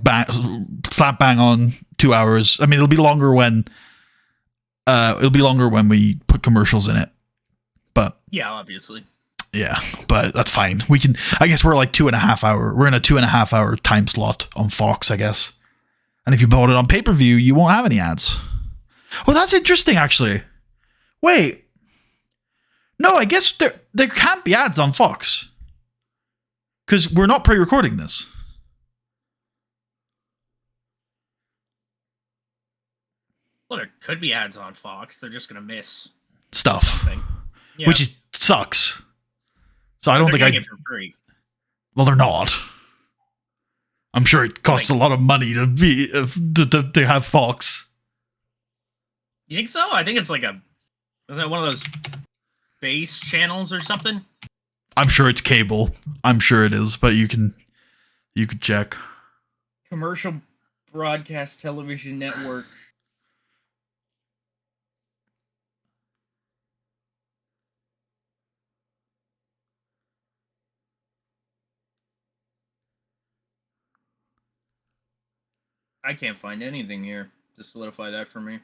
slap bang on 2 hours. I mean, it'll be longer when we put commercials in it. But yeah, obviously. Yeah, but that's fine. We can. I guess we're like 2.5 hour. We're in a 2.5 hour time slot on Fox, I guess. And if you bought it on pay-per-view, you won't have any ads. Well, that's interesting, actually. Wait. No, I guess there can't be ads on Fox. Because we're not pre-recording this. Well, there could be ads on Fox. They're just going to miss stuff. Yeah. Which sucks. So I don't think it for free. Well, they're not. I'm sure it costs a lot of money to be to have Fox. You think so? I think it's like isn't it one of those base channels or something? I'm sure it's cable. I'm sure it is, but you can check. Commercial Broadcast Television Network. I can't find anything here to solidify that for me.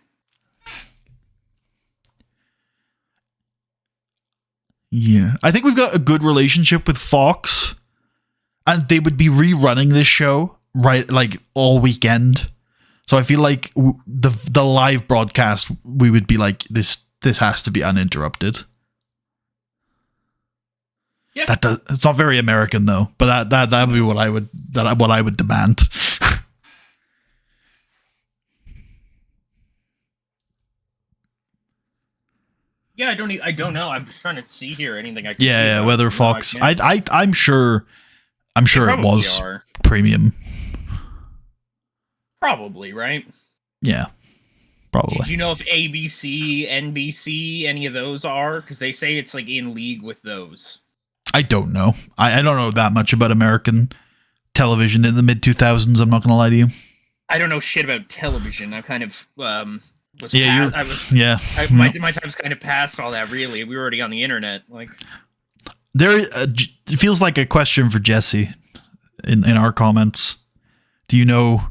Yeah. I think we've got a good relationship with Fox, and they would be rerunning this show right like all weekend. So I feel like the live broadcast, we would be like, this has to be uninterrupted. Yeah. It's not very American though, but that would be what I would demand. Yeah, I don't know. I'm just trying to see here anything I can see whether Fox. I'm sure it was premium. Probably, right? Yeah. Probably. Did you know if ABC, NBC, any of those are? Because they say it's like in league with those. I don't know. I don't know that much about American television in the mid 2000s. I'm not gonna lie to you. I don't know shit about television. I kind of my time's kind of past all that. Really, we were already on the internet. Like, it feels like a question for Jesse in our comments. Do you know?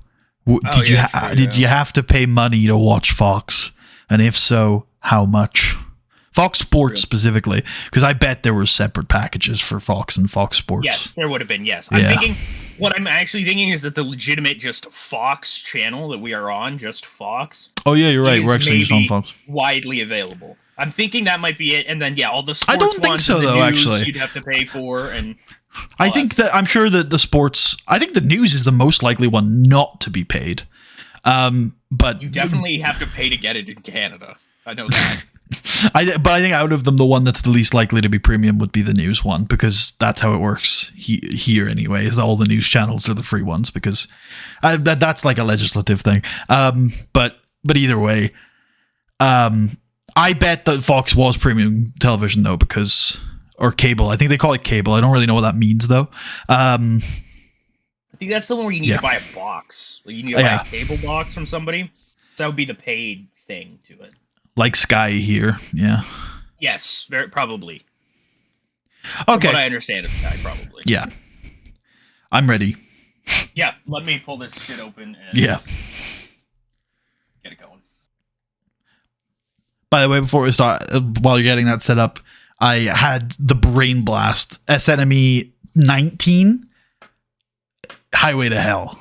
Did you have to pay money to watch Fox? And if so, how much? Fox Sports specifically, because I bet there were separate packages for Fox and Fox Sports. Yes, there would have been. Yes, what I'm actually thinking is that the legitimate just Fox channel that we are on, just Fox. Oh yeah, you're right. We're actually just on Fox. Widely available. I'm thinking that might be it, and then all the sports. I don't think so though. Actually, you'd have to pay for, and I think that I'm sure that the sports. I think the news is the most likely one not to be paid. But you definitely have to pay to get it in Canada. I know that. But I think out of them, the one that's the least likely to be premium would be the news one, because that's how it works here anyway. Is that all the news channels are the free ones, because that's like a legislative thing. But either way, I bet that Fox was premium television though, or cable. I think they call it cable. I don't really know what that means though. I think that's the one where you need to buy a box. Like you need to buy a cable box from somebody. So that would be the paid thing to it. Like Sky here, yeah. Yes, probably. Okay. From what I understand of Sky, probably. Yeah. I'm ready. Yeah, let me pull this shit open and get it going. By the way, before we start, while you're getting that set up, I had the Brain Blast SNME 19 Highway to Hell.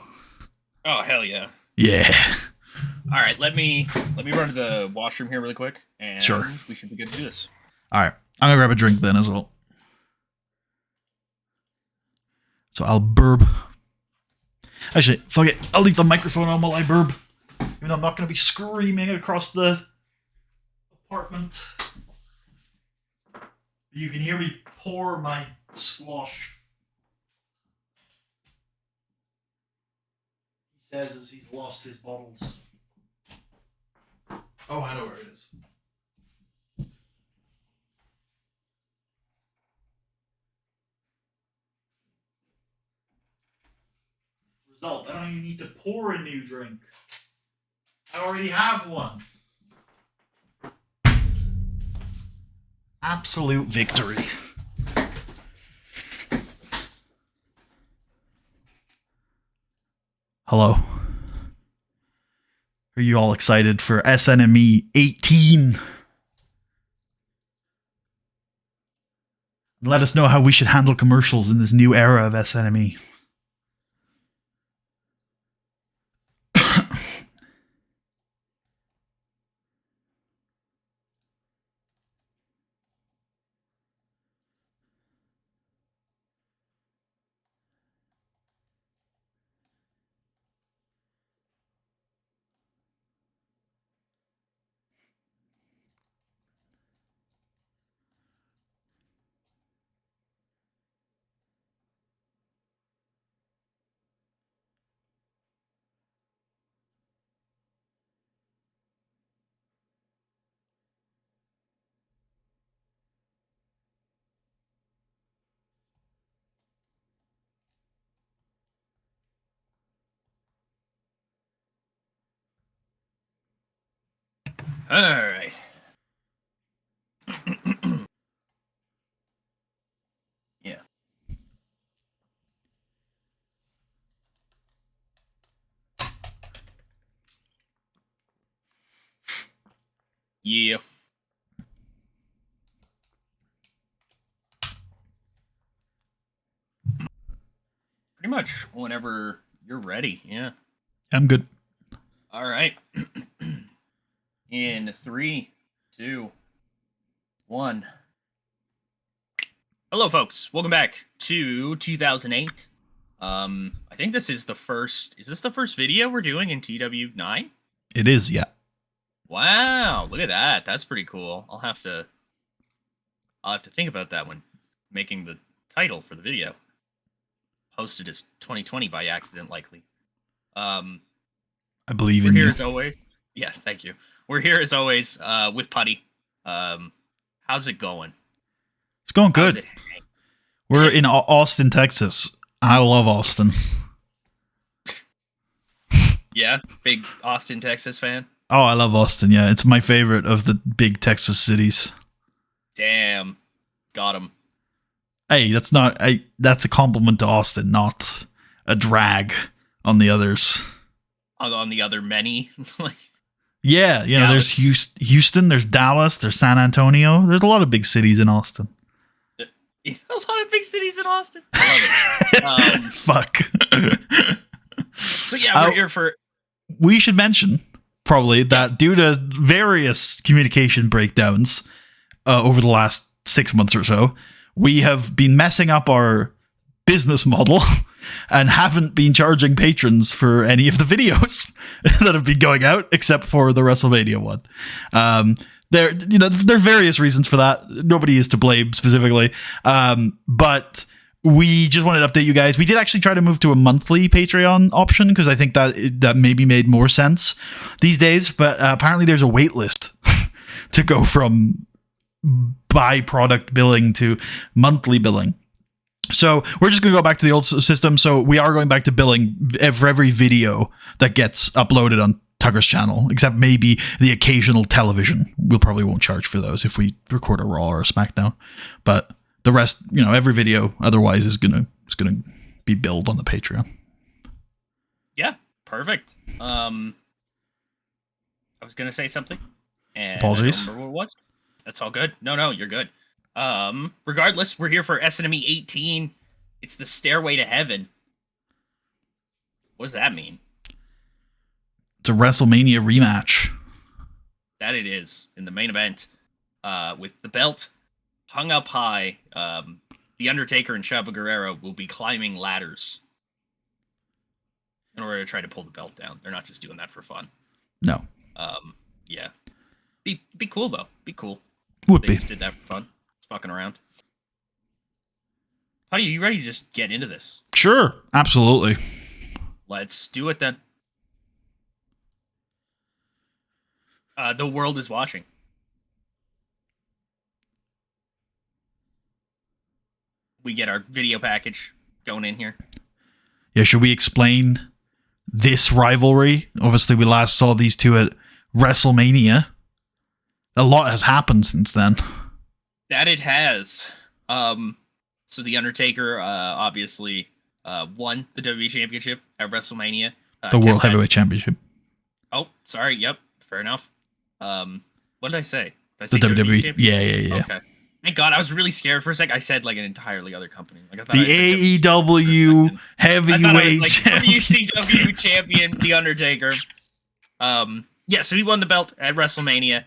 Oh, hell yeah. Yeah. All right, let me run to the washroom here really quick, and we should be good to do this. All right, I'm gonna grab a drink then as well. So I'll burp. Actually, fuck it. I'll leave the microphone on while I burp, even though I'm not gonna be screaming across the apartment. You can hear me pour my squash. He says as he's lost his bottles. Oh, I know where it is. Result, I don't even need to pour a new drink. I already have one. Absolute victory. Hello. Are you all excited for SNME 18? Let us know how we should handle commercials in this new era of SNME. All right. Yeah. Yeah. Pretty much whenever you're ready. Yeah. I'm good. All right. In 3, 2, 1. Hello, folks. Welcome back to 2008. I think this is the first. Is this the first video we're doing in TEW9? It is, yeah. Wow, look at that. That's pretty cool. I'll have to think about that when making the title for the video. Posted as 2020 by accident, likely. I believe we're in here you. As always. Yeah, thank you. We're here as always with Putty. How's it going? It's going good. We're in Austin, Texas. I love Austin. Yeah, big Austin, Texas fan. Oh, I love Austin. Yeah, it's my favorite of the big Texas cities. Damn, got him. Hey, that's a compliment to Austin, not a drag on the others. On the other many, like. Yeah, there's Houston, there's Dallas, there's San Antonio. There's a lot of big cities in Austin. A lot of big cities in Austin. I love it. Fuck. So yeah, we're here for. We should mention probably that due to various communication breakdowns over the last 6 months or so, we have been messing up our business model and haven't been charging patrons for any of the videos that have been going out, except for the WrestleMania one. There are various reasons for that. Nobody is to blame specifically, but we just wanted to update you guys. We did actually try to move to a monthly Patreon option because I think that maybe made more sense these days. But apparently, there's a wait list to go from by-product billing to monthly billing. So we're just going to go back to the old system. So we are going back to billing for every video that gets uploaded on Tucker's channel, except maybe the occasional television. We'll probably won't charge for those if we record a Raw or a SmackDown. But the rest, every video otherwise is gonna be billed on the Patreon. Yeah, perfect. I was gonna say something, and apologies. I don't remember what it was. That's all good. No, you're good. Regardless, we're here for SNME 18. It's the Stairway to Heaven. What does that mean? It's a WrestleMania rematch. That it is, in the main event, with the belt hung up high. The Undertaker and Chavo Guerrero will be climbing ladders in order to try to pull the belt down. They're not just doing that for fun. No. Yeah. Be cool though. Be cool. Would they be. Just did that for fun. Fucking around. How are you ready to just get into this? Sure, absolutely. Let's do it then. The world is watching. We get our video package going in here. Yeah, should we explain this rivalry? Obviously, we last saw these two at WrestleMania. A lot has happened since then. That it has. So the Undertaker obviously won the WWE Championship at WrestleMania. The World Heavyweight Championship. Oh, sorry. Yep. Fair enough. What did I say? The WWE. Yeah. Okay. Thank God, I was really scared for a sec. I said like an entirely other company. Like I thought the AEW heavyweight champion. WCW champion, The Undertaker. Yeah, so he won the belt at WrestleMania.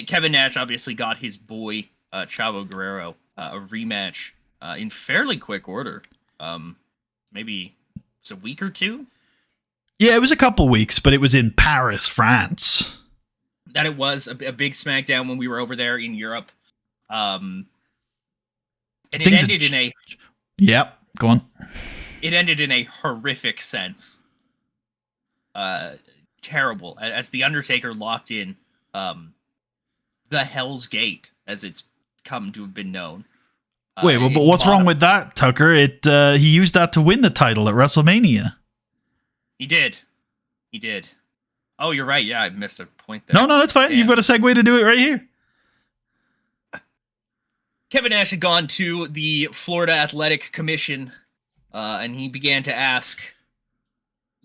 Kevin Nash obviously got his boy Chavo Guerrero a rematch in fairly quick order. Maybe it's a week or two. Yeah, it was a couple weeks, but it was in Paris, France. That it was a big SmackDown when we were over there in Europe. And it ended in a... Yep, go on. It ended in a horrific sense. Terrible. As The Undertaker locked in the Hell's Gate, as it's come to have been known. Wait, but what's wrong with that, Tucker? He used that to win the title at WrestleMania. He did. Oh, you're right. Yeah, I missed a point there. No, that's fine. Damn. You've got a segue to do it right here. Kevin Nash had gone to the Florida Athletic Commission, and he began to ask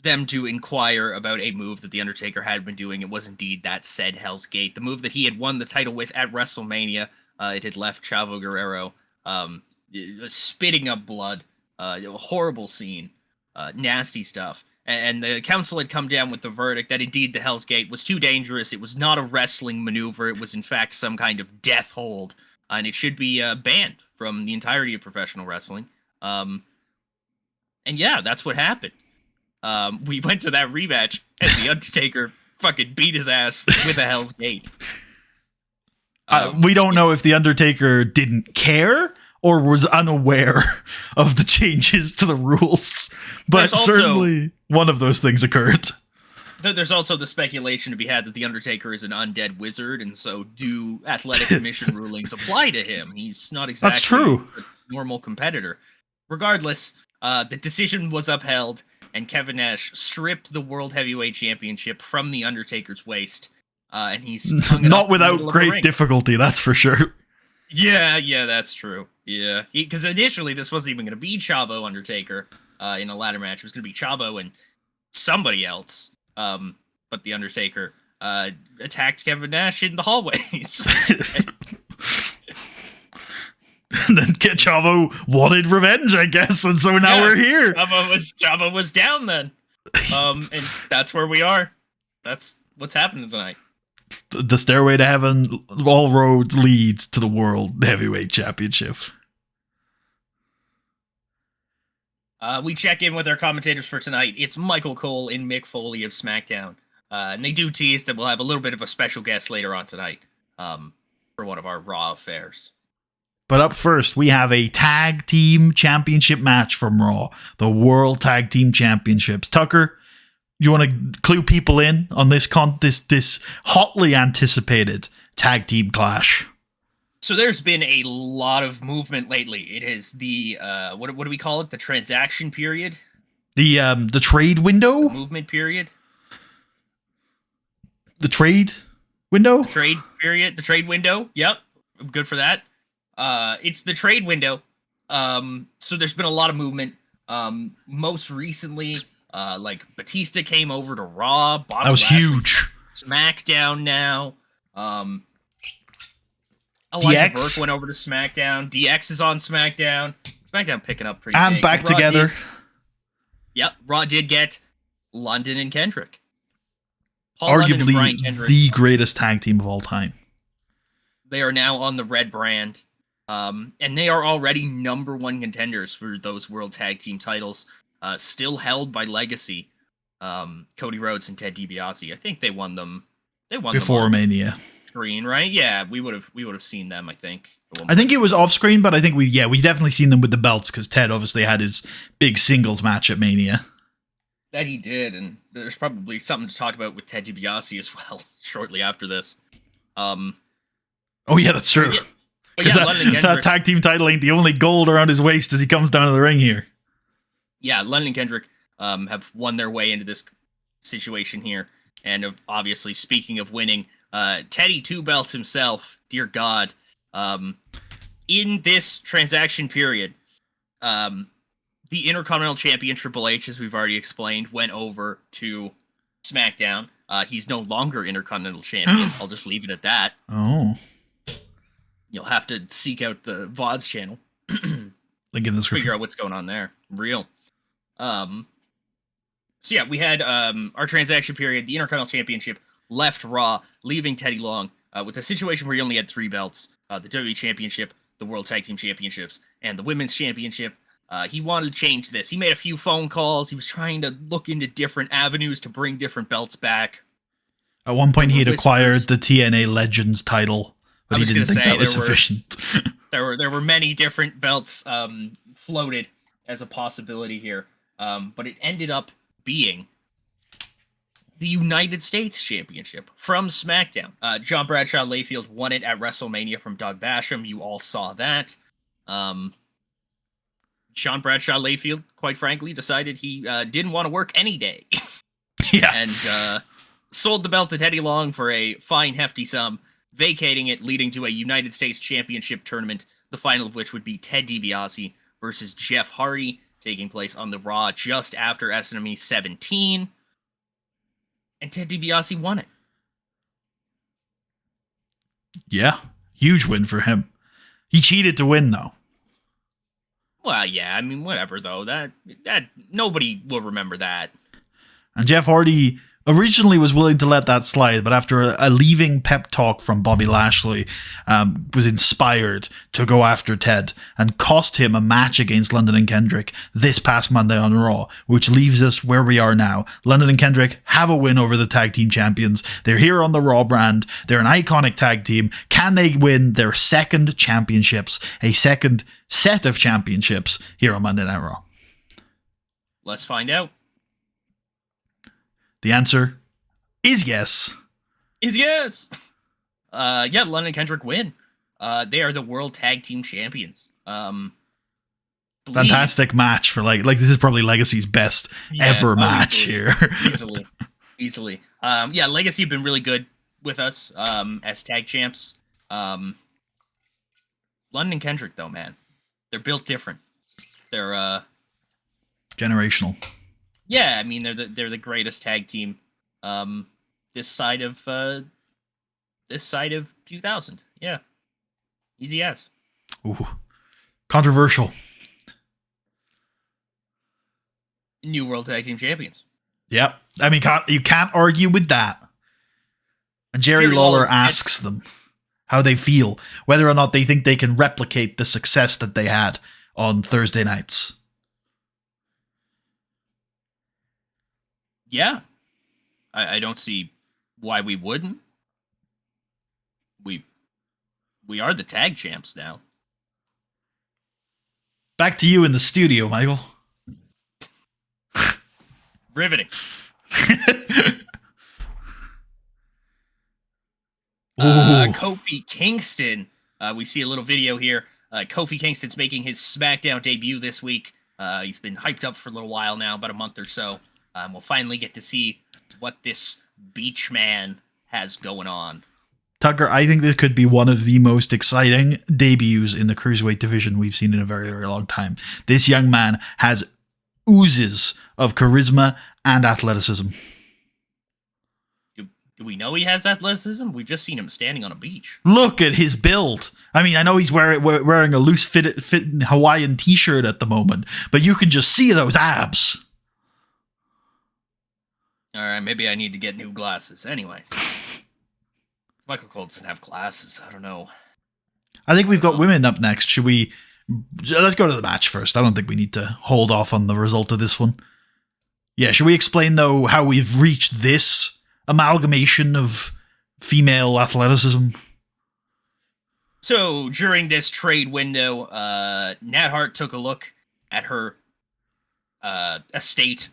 them to inquire about a move that The Undertaker had been doing. It was indeed that said Hell's Gate. The move that he had won the title with at WrestleMania. It had left Chavo Guerrero spitting up blood. A horrible scene. Nasty stuff. And the council had come down with the verdict that indeed the Hell's Gate was too dangerous. It was not a wrestling maneuver. It was in fact some kind of death hold. And it should be banned from the entirety of professional wrestling. And yeah, that's what happened. We went to that rematch, and The Undertaker fucking beat his ass with a Hell's Gate. We don't know if The Undertaker didn't care or was unaware of the changes to the rules, but certainly one of those things occurred. There's also the speculation to be had that The Undertaker is an undead wizard, and so do athletic commission rulings apply to him? He's not exactly That's true. A normal competitor. Regardless, the decision was upheld, and Kevin Nash stripped the World Heavyweight Championship from The Undertaker's waist, and he's hung it not without great difficulty, that's for sure. Yeah, that's true. Yeah, because initially this wasn't even going to be Chavo Undertaker in a ladder match. It was going to be Chavo and somebody else. But The Undertaker attacked Kevin Nash in the hallways. And then Chavo wanted revenge, I guess, and so now we're here. Chavo was down then. And that's where we are. That's what's happening tonight. The stairway to heaven, all roads lead to the World Heavyweight Championship. We check in with our commentators for tonight. It's Michael Cole and Mick Foley of SmackDown. And they do tease that we'll have a little bit of a special guest later on tonight for one of our Raw affairs. But up first, we have a tag team championship match from Raw. The World Tag Team Championships. Tucker, you want to clue people in on this hotly anticipated tag team clash? So there's been a lot of movement lately. It is the what do we call it? The transaction period? The trade window? The movement period? The trade window? The trade period? The trade window? Yep. I'm good for that. It's the trade window. So there's been a lot of movement. Most recently, like Batista came over to Raw. Bobby that was Lashley's huge. SmackDown now. Elijah Burke went over to SmackDown. DX is on SmackDown. SmackDown picking up pretty and big. Back together. Raw did get London and Kendrick. Arguably the greatest tag team of all time. They are now on the red brand. And they are already #1 contenders for those World Tag Team titles. Still held by Legacy. Cody Rhodes and Ted DiBiase. I think they won them. Before Mania. Screen, right? Yeah, we would have seen them, I think. I think it was off screen, but I think we definitely seen them with the belts because Ted obviously had his big singles match at Mania. That he did, and there's probably something to talk about with Ted DiBiase as well shortly after this. Oh yeah, that's true. Because that tag team title ain't the only gold around his waist as he comes down to the ring here. Yeah, London and Kendrick have won their way into this situation here. And obviously, speaking of winning, Teddy Two Belts himself, dear God, in this transaction period, the Intercontinental Champion Triple H, as we've already explained, went over to SmackDown. He's no longer Intercontinental Champion. I'll just leave it at that. Oh. You'll have to seek out the VODs channel. Link in the description. Figure out what's going on there. Real. So yeah, we had our transaction period. The Intercontinental Championship left Raw, leaving Teddy Long with a situation where he only had 3 belts: the WWE Championship, the World Tag Team Championships, and the Women's Championship. He wanted to change this. He made a few phone calls. He was trying to look into different avenues to bring different belts back. At one point, he had acquired the TNA Legends title, but he didn't think that was sufficient. There were many different belts floated as a possibility here, but it ended up being the United States Championship from SmackDown. John Bradshaw Layfield won it at WrestleMania from Doug Basham. You all saw that. John Bradshaw Layfield, quite frankly, decided he didn't want to work any day. Yeah. And sold the belt to Teddy Long for a fine, hefty sum, vacating it, leading to a United States Championship tournament, the final of which would be Ted DiBiase versus Jeff Hardy, taking place on the Raw just after SNME 17. And Ted DiBiase won it. Yeah, huge win for him. He cheated to win, though. Well, yeah, I mean, whatever, though. That nobody will remember that. And Jeff Hardy originally was willing to let that slide, but after a leaving pep talk from Bobby Lashley, was inspired to go after Ted and cost him a match against London and Kendrick this past Monday on Raw, which leaves us where we are now. London and Kendrick have a win over the tag team champions. They're here on the Raw brand. They're an iconic tag team. Can they win their second championships, a second set of championships here on Monday Night Raw? Let's find out. The answer is yes. Is yes. Yeah, London and Kendrick win. They are the World Tag Team Champions. Fantastic match for like this is probably Legacy's best ever match here. Easily. Yeah, Legacy have been really good with us as tag champs. London and Kendrick, though, man, they're built different. They're generational. Yeah, I mean they're the greatest tag team this side of 2000. Yeah, easy as. Ooh, controversial. New World Tag Team Champions. Yep, I mean you can't argue with that. And Jerry Lawler asks them how they feel, whether or not they think they can replicate the success that they had on Thursday nights. Yeah, I don't see why we wouldn't. We are the tag champs now. Back to you in the studio, Michael. Riveting. Kofi Kingston. We see a little video here. Kofi Kingston's making his SmackDown debut this week. He's been hyped up for a little while now, about a month or so. We'll finally get to see what this beach man has going on. Tucker, I think this could be one of the most exciting debuts in the Cruiserweight division we've seen in a very, very long time. This young man has oozes of charisma and athleticism. Do we know he has athleticism? We've just seen him standing on a beach. Look at his build. I mean, I know he's wearing a loose fit Hawaiian t-shirt at the moment, but you can just see those abs. All right, maybe I need to get new glasses. Anyways, Michael Cole doesn't have glasses. I don't know. I think we've got women up next. Should we? Let's go to the match first. I don't think we need to hold off on the result of this one. Yeah, should we explain, though, how we've reached this amalgamation of female athleticism? So, during this trade window, Nat Hart took a look at her estate.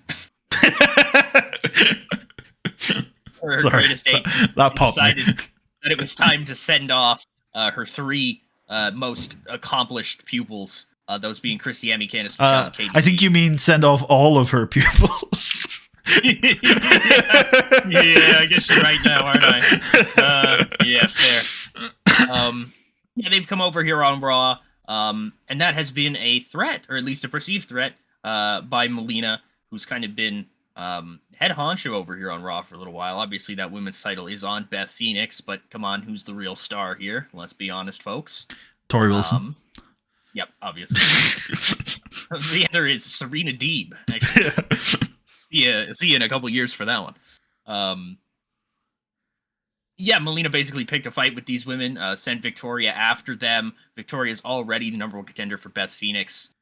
Her great estate. That popped decided that it was time to send off her 3 most accomplished pupils, those being Christy, Emmy, Candice, Michelle, and Katie. I think you mean send off all of her pupils. Yeah, I guess you're right now, aren't I? Yeah, fair. Yeah, they've come over here on Raw, and that has been a threat, or at least a perceived threat, by Melina, who's kind of been head honcho over here on Raw for a little while. Obviously, that women's title is on Beth Phoenix, but come on, who's the real star here? Let's be honest, folks. Tori Wilson. Yep, obviously. The answer is Serena Deeb. Actually. See you in a couple years for that one. Yeah, Melina basically picked a fight with these women, sent Victoria after them. Victoria's already the number one contender for Beth Phoenix.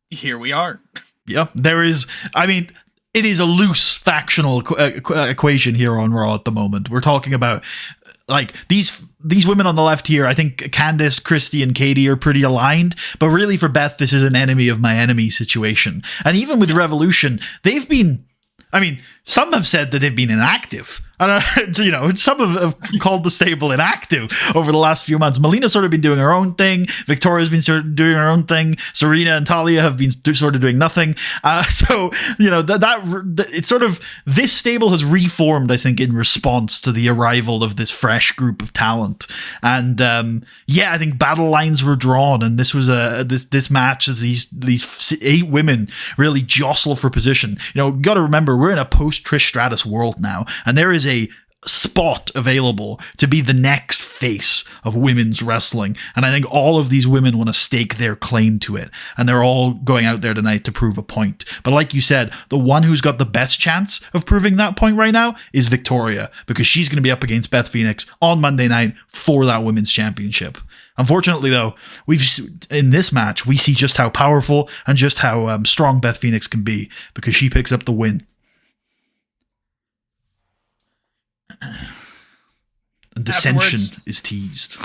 Here we are. Yeah, there is. I mean, it is a loose factional equation here on Raw at the moment. We're talking about like these women on the left here. I think Candice, Christy, and Katie are pretty aligned, but really for Beth, this is an enemy of my enemy situation. And even with Revolution, they've been. I mean, some have said that they've been inactive. I don't know, you know, some have called the stable inactive over the last few months. Melina's sort of been doing her own thing. Victoria's been sort of doing her own thing. Serena and Talia have been sort of doing nothing. So, you know, that it's sort of, this stable has reformed, I think, in response to the arrival of this fresh group of talent. And yeah, I think battle lines were drawn, and this was this match as these 8 women really jostle for position. You know, got to remember, we're in a post Trish Stratus world now, and there is a spot available to be the next face of women's wrestling, and I think all of these women want to stake their claim to it, and they're all going out there tonight to prove a point. But like you said, the one who's got the best chance of proving that point right now is Victoria, because she's going to be up against Beth Phoenix on Monday night for that women's championship. Unfortunately, though, in this match we see just how powerful and just how strong Beth Phoenix can be, because she picks up the win. And dissension is teased.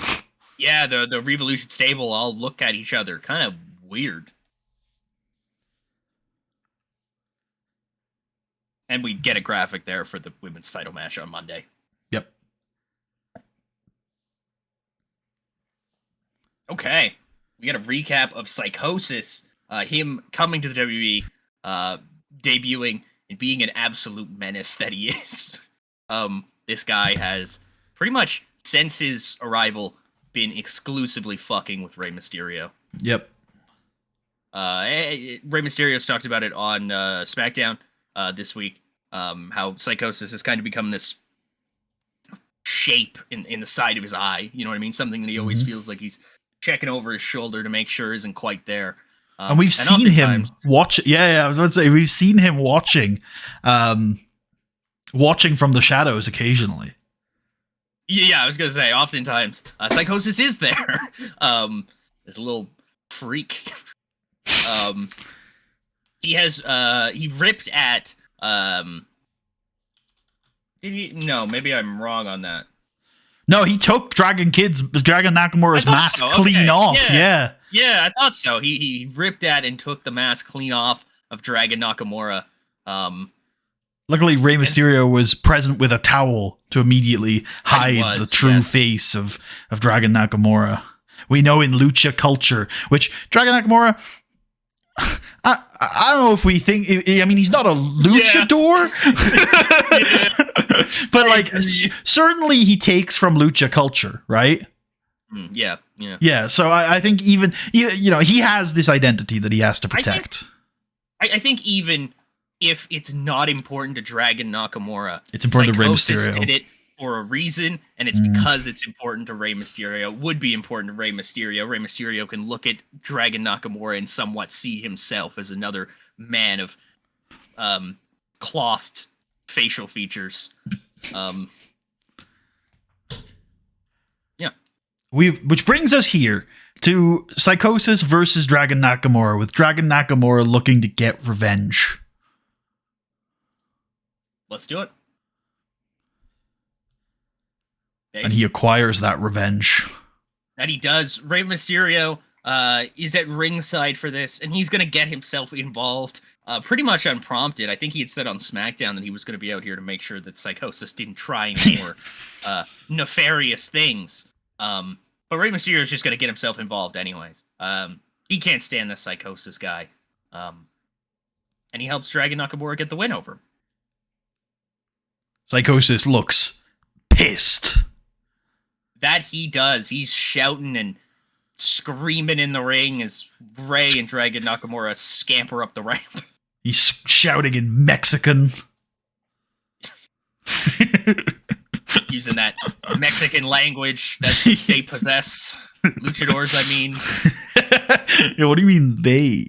Yeah, the Revolution stable all look at each other. Kind of weird. And we get a graphic there for the women's title match on Monday. Yep. Okay. We got a recap of Psychosis. Him coming to the WWE, debuting, and being an absolute menace that he is. This guy has pretty much, since his arrival, been exclusively fucking with Rey Mysterio. Yep. Rey Mysterio's talked about it on SmackDown this week, how Psychosis has kind of become this shape in the side of his eye. You know what I mean? Something that he always feels like he's checking over his shoulder to make sure isn't quite there. And we've seen him watch. Yeah, I was about to say, we've seen him watching from the shadows occasionally. Yeah, I was gonna say, oftentimes Psychosis is there. This little freak. He ripped at did he? No, maybe I'm wrong on that. No, he took Dragon Nakamura's mask clean off. Yeah, I thought so. He ripped at and took the mask clean off of Dragon Nakamura. Luckily, Rey Mysterio was present with a towel to immediately hide the true face of Dragon Nakamura. We know in lucha culture, which Dragon Nakamura, I don't know if we think. I mean, he's not a luchador, but like certainly he takes from lucha culture, right? Yeah. So I think even he has this identity that he has to protect. I think even if it's not important to Dragon Nakamura, it's important to Rey Psychosis Mysterio. did it for a reason, and it's because it's important to Rey Mysterio. Would be important to Rey Mysterio. Rey Mysterio can look at Dragon Nakamura and somewhat see himself as another man of clothed facial features. Yeah. Which brings us here to Psychosis versus Dragon Nakamura, with Dragon Nakamura looking to get revenge. Let's do it. And he acquires that revenge. That he does. Rey Mysterio is at ringside for this, and he's going to get himself involved pretty much unprompted. I think he had said on SmackDown that he was going to be out here to make sure that Psychosis didn't try any more nefarious things. But Rey Mysterio is just going to get himself involved anyways. He can't stand this Psychosis guy. And he helps Dragon Nakamura get the win over him. Psychosis looks pissed. That he does. He's shouting and screaming in the ring as Rey and Dragon Nakamura scamper up the ramp. He's shouting in Mexican. Using that Mexican language that they possess. Luchadors, I mean. Yeah, what do you mean they?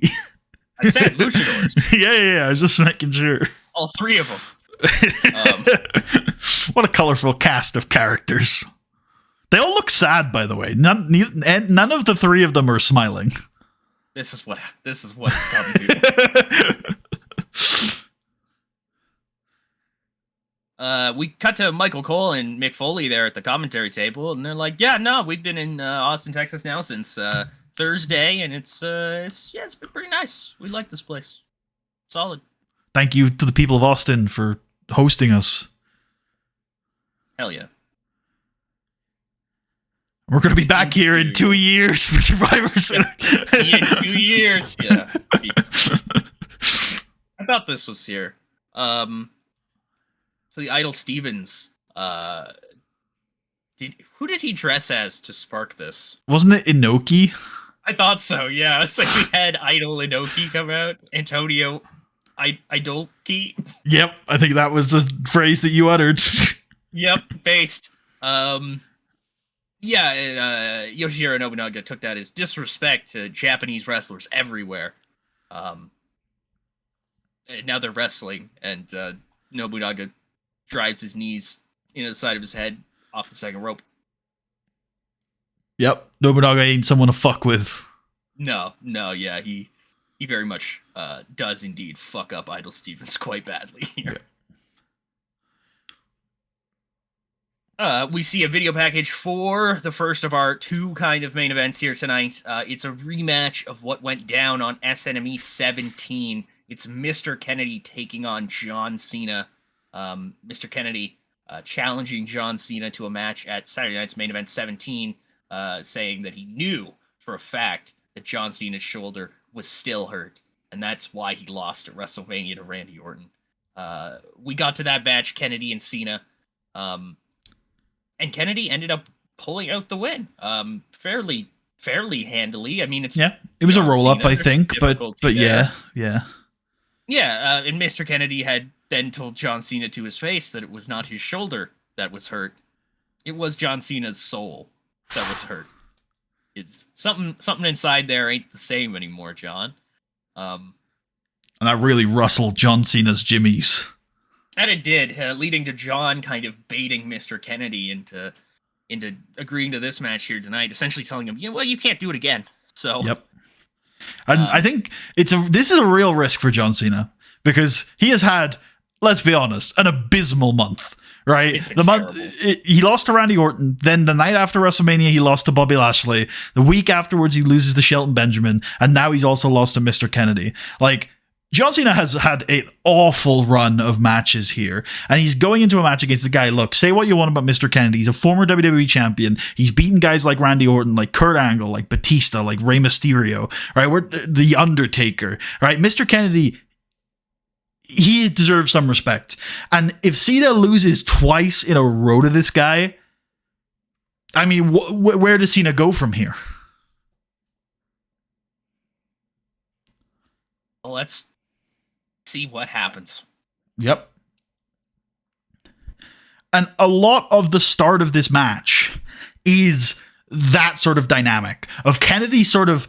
I said luchadors. Yeah. I was just making sure. All three of them. What a colorful cast of characters. They all look sad, by the way. None of the three of them are smiling. This is what it's coming to. We cut to Michael Cole and Mick Foley there at the commentary table, and they're like, "Yeah, no, we've been in Austin, Texas now since Thursday, and it's been pretty nice. We like this place. Solid. Thank you to the people of Austin for hosting us. Hell yeah. We're going to be back here in 2 years for Survivor Series. In 2 years, yeah. I thought this was here. So the Idol Stevens, who did he dress as to spark this? Wasn't it Inoki? I thought so, yeah. It's like we had Idol Inoki come out, Antonio Idolki. Yep, I think that was the phrase that you uttered. Yep, based. Yoshihiro Nobunaga took that as disrespect to Japanese wrestlers everywhere. And now they're wrestling, and Nobunaga drives his knees into the side of his head off the second rope. Yep, Nobunaga ain't someone to fuck with. No, yeah, he very much does indeed fuck up Idol Stevens quite badly here. We see a video package for the first of our two kind of main events here tonight. It's a rematch of what went down on SNME 17. It's Mr. Kennedy taking on John Cena. Mr. Kennedy challenging John Cena to a match at Saturday night's main event 17, saying that he knew for a fact that John Cena's shoulder was still hurt, and that's why he lost at WrestleMania to Randy Orton. We got to that match, Kennedy and Cena. And Kennedy ended up pulling out the win, fairly handily. I mean, it was a roll up, I think, but yeah. And Mr. Kennedy had then told John Cena to his face that it was not his shoulder that was hurt; it was John Cena's soul that was hurt. It's something inside there ain't the same anymore, John. And that really rustled John Cena's jimmies. And it did, leading to John kind of baiting Mr. Kennedy into agreeing to this match here tonight, essentially telling him, "Yeah, well, you can't do it again." So, yep. And I think this is a real risk for John Cena because he has had, let's be honest, an abysmal month. Right, he lost to Randy Orton. Then the night after WrestleMania, he lost to Bobby Lashley. The week afterwards, he loses to Shelton Benjamin, and now he's also lost to Mr. Kennedy. Like, John Cena has had an awful run of matches here, and he's going into a match against the guy. Look, say what you want about Mr. Kennedy. He's a former WWE champion. He's beaten guys like Randy Orton, like Kurt Angle, like Batista, like Rey Mysterio, right? We're The Undertaker, right? Mr. Kennedy, he deserves some respect. And if Cena loses twice in a row to this guy, I mean, where does Cena go from here? Well, let's see what happens. Yep. And a lot of the start of this match is that sort of dynamic of Kennedy sort of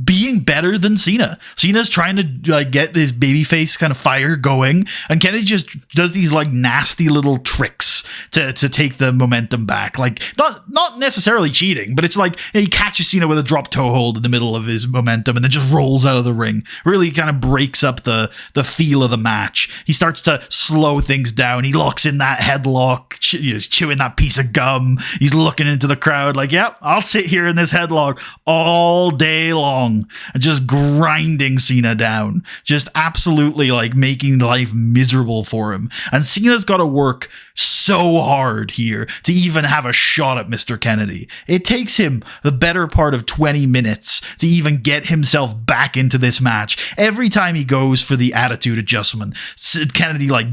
being better than Cena. Cena's trying to get this babyface kind of fire going, and Kennedy just does these like nasty little tricks to take the momentum back. Like not necessarily cheating, but it's like he catches Cena with a drop toe hold in the middle of his momentum and then just rolls out of the ring. Really kind of breaks up the feel of the match. He starts to slow things down. He locks in that headlock. He's chewing that piece of gum. He's looking into the crowd like, yep, I'll sit here in this headlock all day long. And just grinding Cena down, just absolutely like making life miserable for him. And Cena's got to work so hard here to even have a shot at Mr. Kennedy. It takes him the better part of 20 minutes to even get himself back into this match. Every time he goes for the attitude adjustment, Kennedy like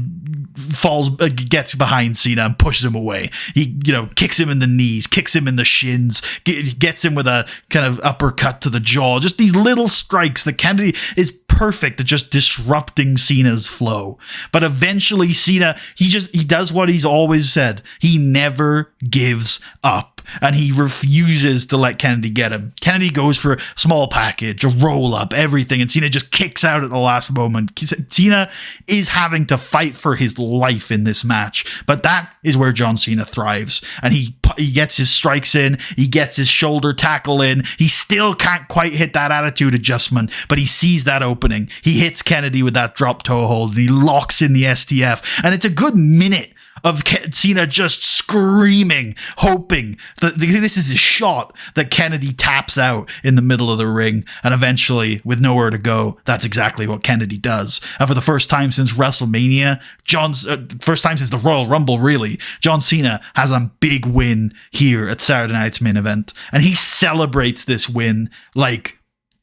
gets behind Cena and pushes him away. He, kicks him in the knees, kicks him in the shins, gets him with a kind of uppercut to the jaw. Just these little strikes that Kennedy is perfect at just disrupting Cena's flow. But eventually Cena, he does what he's always said. He never gives up. And he refuses to let Kennedy get him. Kennedy goes for a small package, a roll-up, everything, and Cena just kicks out at the last moment. Cena is having to fight for his life in this match, but that is where John Cena thrives. And he gets his strikes in, he gets his shoulder tackle in, he still can't quite hit that attitude adjustment, but he sees that opening. He hits Kennedy with that drop toe hold, and he locks in the STF, and it's a good minute of Cena just screaming, hoping that this is a shot that Kennedy taps out in the middle of the ring. And eventually, with nowhere to go, that's exactly what Kennedy does. And for the first time since WrestleMania, first time since the Royal Rumble, really, John Cena has a big win here at Saturday Night's Main Event. And he celebrates this win like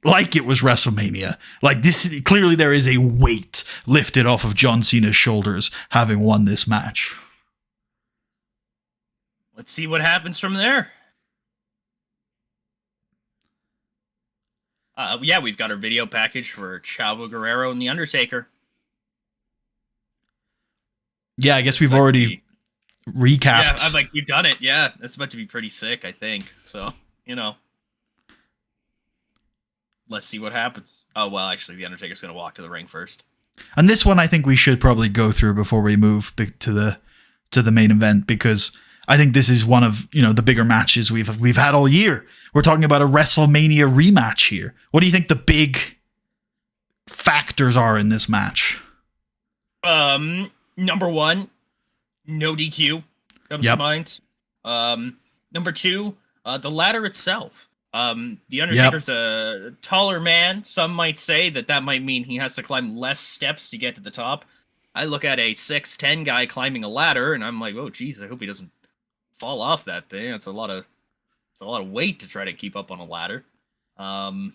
it was WrestleMania. Like this, clearly there is a weight lifted off of John Cena's shoulders having won this match. Let's see what happens from there. We've got our video package for Chavo Guerrero and The Undertaker. Yeah, I guess we've already recapped. Yeah, I'm like, you've done it. Yeah, that's about to be pretty sick, I think. So, let's see what happens. Oh, well, actually, The Undertaker's going to walk to the ring first. And this one, I think we should probably go through before we move to the main event, because I think this is one of, the bigger matches we've had all year. We're talking about a WrestleMania rematch here. What do you think the big factors are in this match? Number one, no DQ comes to mind. Number two, the ladder itself. The Undertaker's a taller man. Some might say that might mean he has to climb less steps to get to the top. I look at a 6'10" guy climbing a ladder, and I'm like, oh, geez, I hope he doesn't fall off that thing. It's a lot of weight to try to keep up on a ladder. Number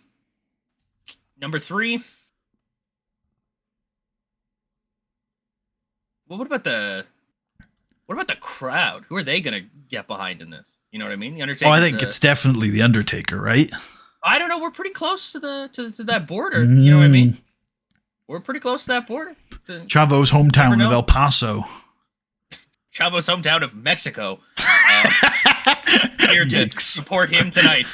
three. Well, what about the crowd? Who are they gonna get behind in this? You know what I mean? The Undertaker. Oh, I think it's definitely the Undertaker, right? I don't know. We're pretty close to that border. You know what I mean? We're pretty close to that border. Chavo's hometown of El Paso. Chavo's hometown of Mexico. Here to support him tonight.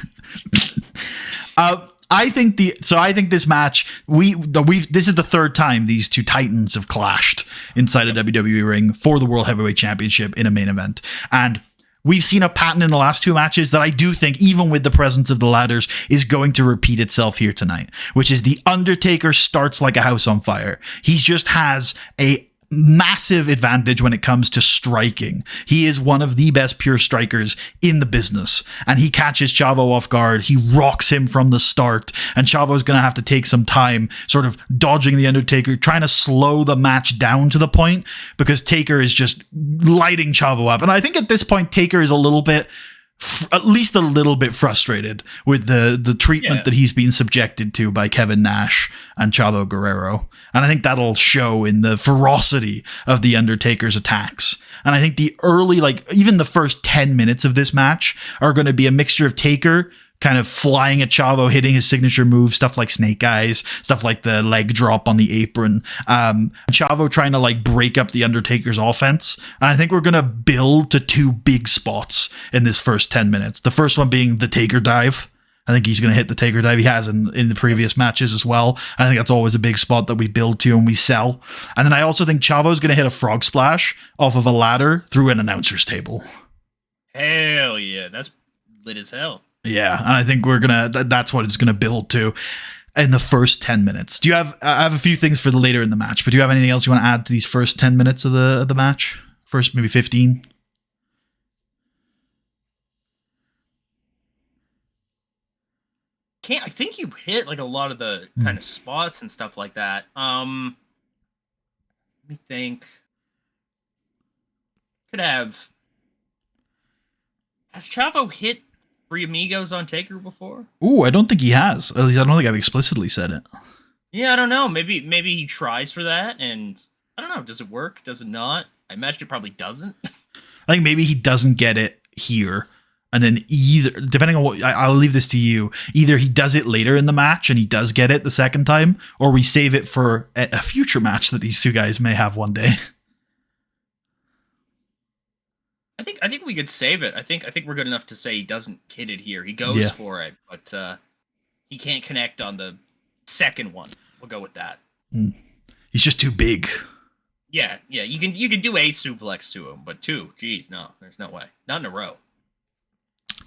I think this match, this is the third time these two titans have clashed inside a WWE ring for the World Heavyweight Championship in a main event. And we've seen a pattern in the last two matches that I do think, even with the presence of the ladders, is going to repeat itself here tonight, which is the Undertaker starts like a house on fire. He just has a massive advantage when it comes to striking. He is one of the best pure strikers in the business, and he catches Chavo off guard. He rocks him from the start, and Chavo's going to have to take some time sort of dodging the Undertaker, trying to slow the match down to the point, because Taker is just lighting Chavo up. And I think at this point, Taker is at least a little bit frustrated with the treatment that he's been subjected to by Kevin Nash and Chavo Guerrero. And I think that'll show in the ferocity of the Undertaker's attacks. And I think the early, even the first 10 minutes of this match are going to be a mixture of Taker kind of flying at Chavo, hitting his signature moves, stuff like Snake Eyes, stuff like the leg drop on the apron. Chavo trying to break up the Undertaker's offense. And I think we're going to build to two big spots in this first 10 minutes. The first one being the Taker dive. I think he's going to hit the Taker dive. He has in the previous matches as well. I think that's always a big spot that we build to and we sell. And then I also think Chavo's going to hit a frog splash off of a ladder through an announcer's table. Hell yeah. That's lit as hell. Yeah, and I think that's what it's going to build to in the first 10 minutes. I have a few things for the later in the match, but do you have anything else you want to add to these first 10 minutes of the match? First, maybe 15? I think you hit a lot of the kind of spots and stuff like that. Let me think. could have. Has Chavo hit Three Amigos on Taker before? Ooh, I don't think he has. At least I don't think I've explicitly said it. Yeah, I don't know. Maybe he tries for that, and I don't know. Does it work? Does it not? I imagine it probably doesn't. I think maybe he doesn't get it here. And then either, depending on what, I'll leave this to you. Either he does it later in the match and he does get it the second time, or we save it for a future match that these two guys may have one day. I think we could save it. I think we're good enough to say he doesn't hit it here. He goes for it, but he can't connect on the second one. We'll go with that. He's just too big. Yeah. You can do a suplex to him, but two, geez, no, there's no way. Not in a row.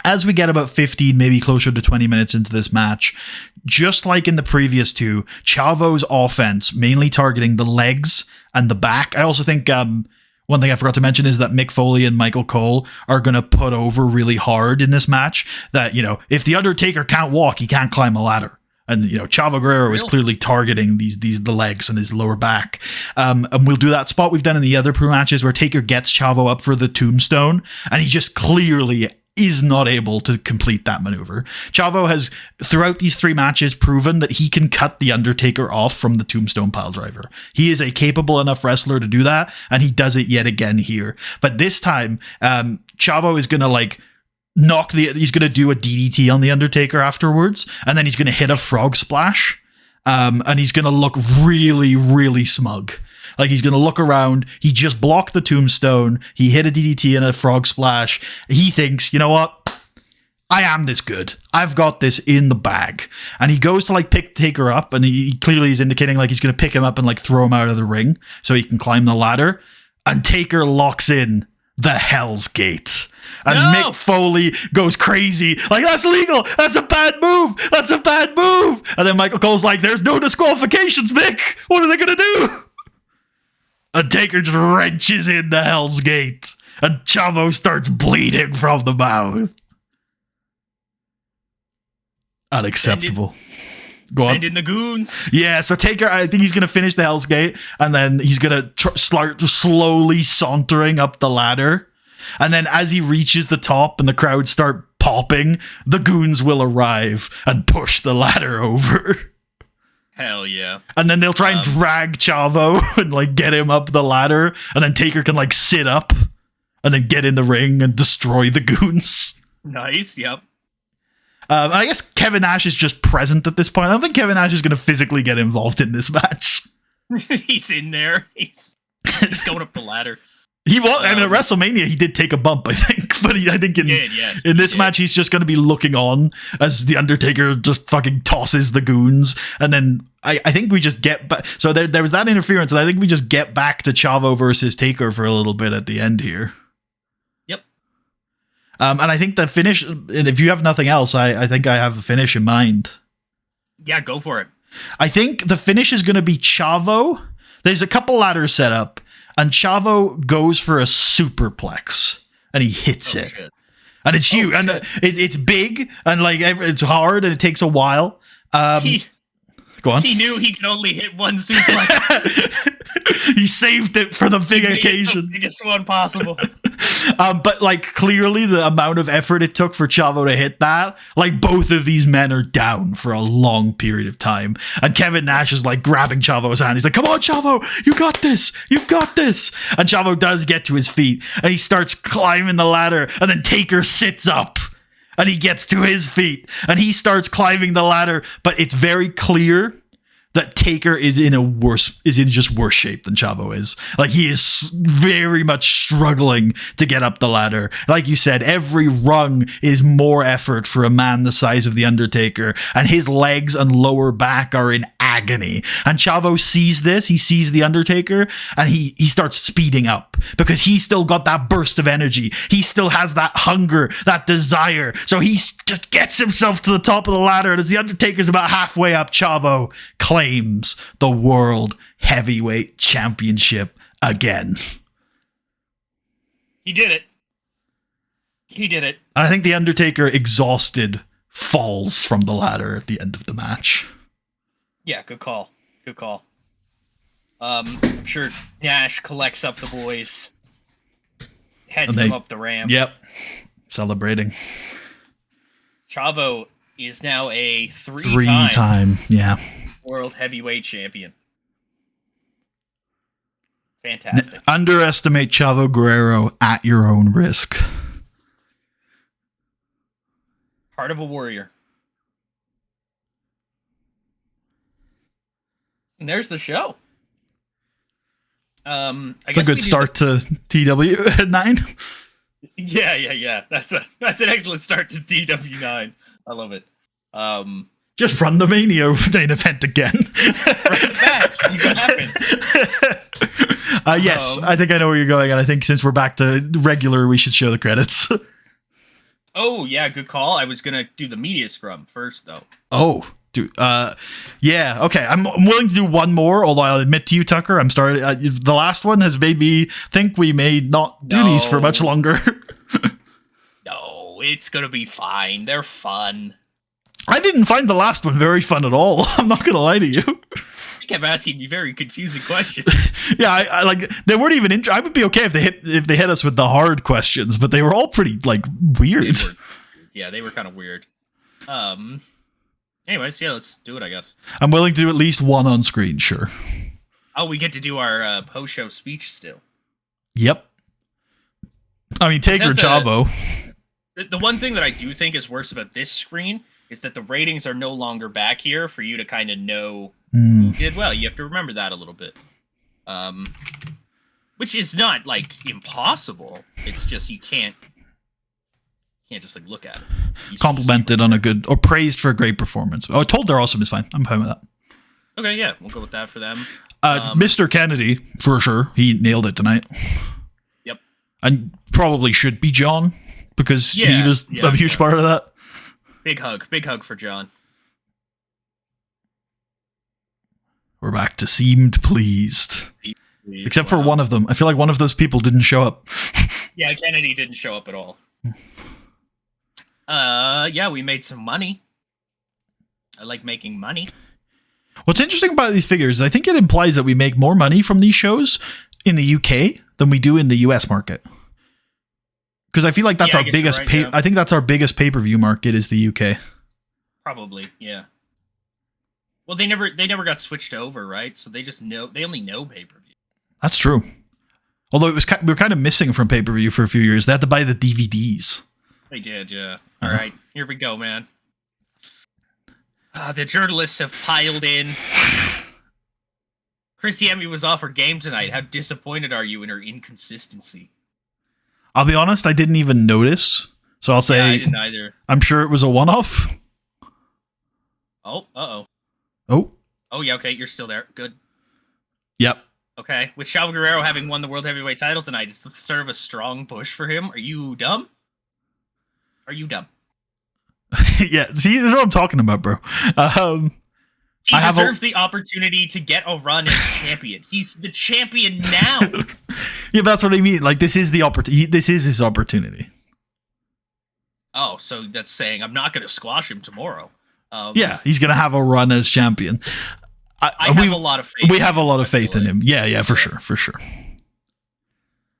As we get about 15, maybe closer to 20 minutes into this match, just like in the previous two, Chavo's offense, mainly targeting the legs and the back. I also think one thing I forgot to mention is that Mick Foley and Michael Cole are going to put over really hard in this match. That, if The Undertaker can't walk, he can't climb a ladder. And, Chavo Guerrero is clearly targeting the legs and his lower back. And we'll do that spot we've done in the other pre-matches where Taker gets Chavo up for the tombstone, and he just clearly is not able to complete that maneuver. Chavo has, throughout these three matches, proven that he can cut The Undertaker off from the tombstone piledriver. He is a capable enough wrestler to do that, and he does it yet again here. But this time, Chavo is going to he's going to do a DDT on The Undertaker afterwards, and then he's going to hit a frog splash, and he's going to look really, really smug. He's going to look around. He just blocked the tombstone. He hit a DDT and a frog splash. He thinks, you know what? I am this good. I've got this in the bag. And he goes to pick Taker up, and he clearly is indicating he's going to pick him up and throw him out of the ring so he can climb the ladder. And Taker locks in the Hell's Gate. And Mick Foley goes crazy. That's illegal. That's a bad move. That's a bad move. And then Michael Cole's there's no disqualifications, Mick. What are they going to do? And Taker just wrenches in the Hell's Gate. And Chavo starts bleeding from the mouth. Unacceptable. Send in the goons. Yeah, so Taker, I think he's going to finish the Hell's Gate. And then he's going to start slowly sauntering up the ladder. And then as he reaches the top and the crowd start popping, the goons will arrive and push the ladder over. Hell yeah. And then they'll try and drag Chavo and get him up the ladder, and then Taker can sit up and then get in the ring and destroy the goons. Nice, yep. I guess Kevin Nash is just present at this point. I don't think Kevin Nash is going to physically get involved in this match. He's in there. He's going up the ladder. He was. At WrestleMania, he did take a bump, I think. But I think in this match, he's just going to be looking on as The Undertaker just fucking tosses the goons. And then I think we just get back. So there was that interference. And I think we just get back to Chavo versus Taker for a little bit at the end here. Yep. And I think the finish, if you have nothing else, I think I have a finish in mind. Yeah, go for it. I think the finish is going to be Chavo. There's a couple ladders set up. And Chavo goes for a superplex, and he hits it. Shit. And it's huge, and it's big, and it's hard, and it takes a while. Go on. He knew he could only hit one suplex. He saved it for the big occasion. The biggest one possible. But clearly the amount of effort it took for Chavo to hit that, both of these men are down for a long period of time. And Kevin Nash is grabbing Chavo's hand. He's come on, Chavo, you got this. You got this. And Chavo does get to his feet, and he starts climbing the ladder, and then Taker sits up. And he gets to his feet, and he starts climbing the ladder, but it's very clear that Taker is in just worse shape than Chavo is. He is very much struggling to get up the ladder. Like you said, every rung is more effort for a man the size of The Undertaker, and his legs and lower back are in agony. And Chavo sees this, he sees The Undertaker, and he starts speeding up because he's still got that burst of energy. He still has that hunger, that desire. So he just gets himself to the top of the ladder, and as The Undertaker's about halfway up, Chavo claims the World Heavyweight Championship again. He did it. He did it. And I think The Undertaker, exhausted, falls from the ladder at the end of the match. Yeah, good call. Good call. I'm sure Nash collects up the boys. heads them up the ramp. Yep. Celebrating. Chavo is now a three-time world heavyweight champion. Fantastic. Underestimate Chavo Guerrero at your own risk. Heart of a warrior. And there's the show. It's a good start to TW at 9. Yeah. That's an excellent start to TW9. I love it. Just run the Mania main event again. Bring it back. See what happens. Yes, I think I know where you're going, and I think since we're back to regular, we should show the credits. Oh yeah, good call. I was gonna do the media scrum first, though. Oh. Yeah, okay. I'm willing to do one more, although I'll admit to you, Tucker, I'm starting. The last one has made me think we may not do these for much longer. No, it's gonna be fine. They're fun. I didn't find the last one very fun at all. I'm not gonna lie to you. You kept asking me very confusing questions. Yeah, I like they weren't even. I would be okay if they hit us with the hard questions, but they were all pretty like weird. They were kind of weird. Anyways, yeah, let's do it, I guess. I'm willing to do at least one on screen, sure. Oh, we get to do our post-show speech still. Yep. I mean, Taker Chavo. The one thing that I do think is worse about this screen is that the ratings are no longer back here for you to kind of know who did well. You have to remember that a little bit. Which is not, like, impossible. It's just you can't just like look at it. Complimented on a good or praised for a great performance. Oh, told they're awesome is fine. I'm fine with that. Okay, yeah, we'll go with that for them. Mr. Kennedy, for sure, he nailed it tonight. Yep, and probably should be John because he was a huge part of that. Big hug for John. We're back to seemed pleased, except for one of them. I feel like one of those people didn't show up. Yeah, Kennedy didn't show up at all. Yeah, we made some money. I like making money. What's interesting about these figures, I think it implies that we make more money from these shows in the UK than we do in the US market. Because I feel like that's our biggest I think that's our biggest pay-per-view market is the UK. Probably, yeah. Well, they never got switched over, right? So they only know pay-per-view. That's true. Although we were kind of missing from pay-per-view for a few years. They had to buy the DVDs. They did, yeah. All right, here we go, man. The journalists have piled in. Chrissy Emmy was off her game tonight. How disappointed are you in her inconsistency? I'll be honest, I didn't even notice. So I'll say I didn't either. I'm sure it was a one-off. Oh, uh-oh. Oh. Oh, yeah, okay, you're still there. Good. Yep. Okay, with Chavo Guerrero having won the World Heavyweight title tonight, is this sort of a strong push for him? Are you dumb? Are you dumb? Yeah, see, this is what I'm talking about, bro. He deserves the opportunity to get a run as champion. He's the champion now. Yeah, but that's what I mean. Like, this is the opportunity. This is his opportunity. Oh, so that's saying I'm not going to squash him tomorrow. Yeah, he's going to have a run as champion. I have a lot of faith. We have a lot of faith in him. Yeah, for sure.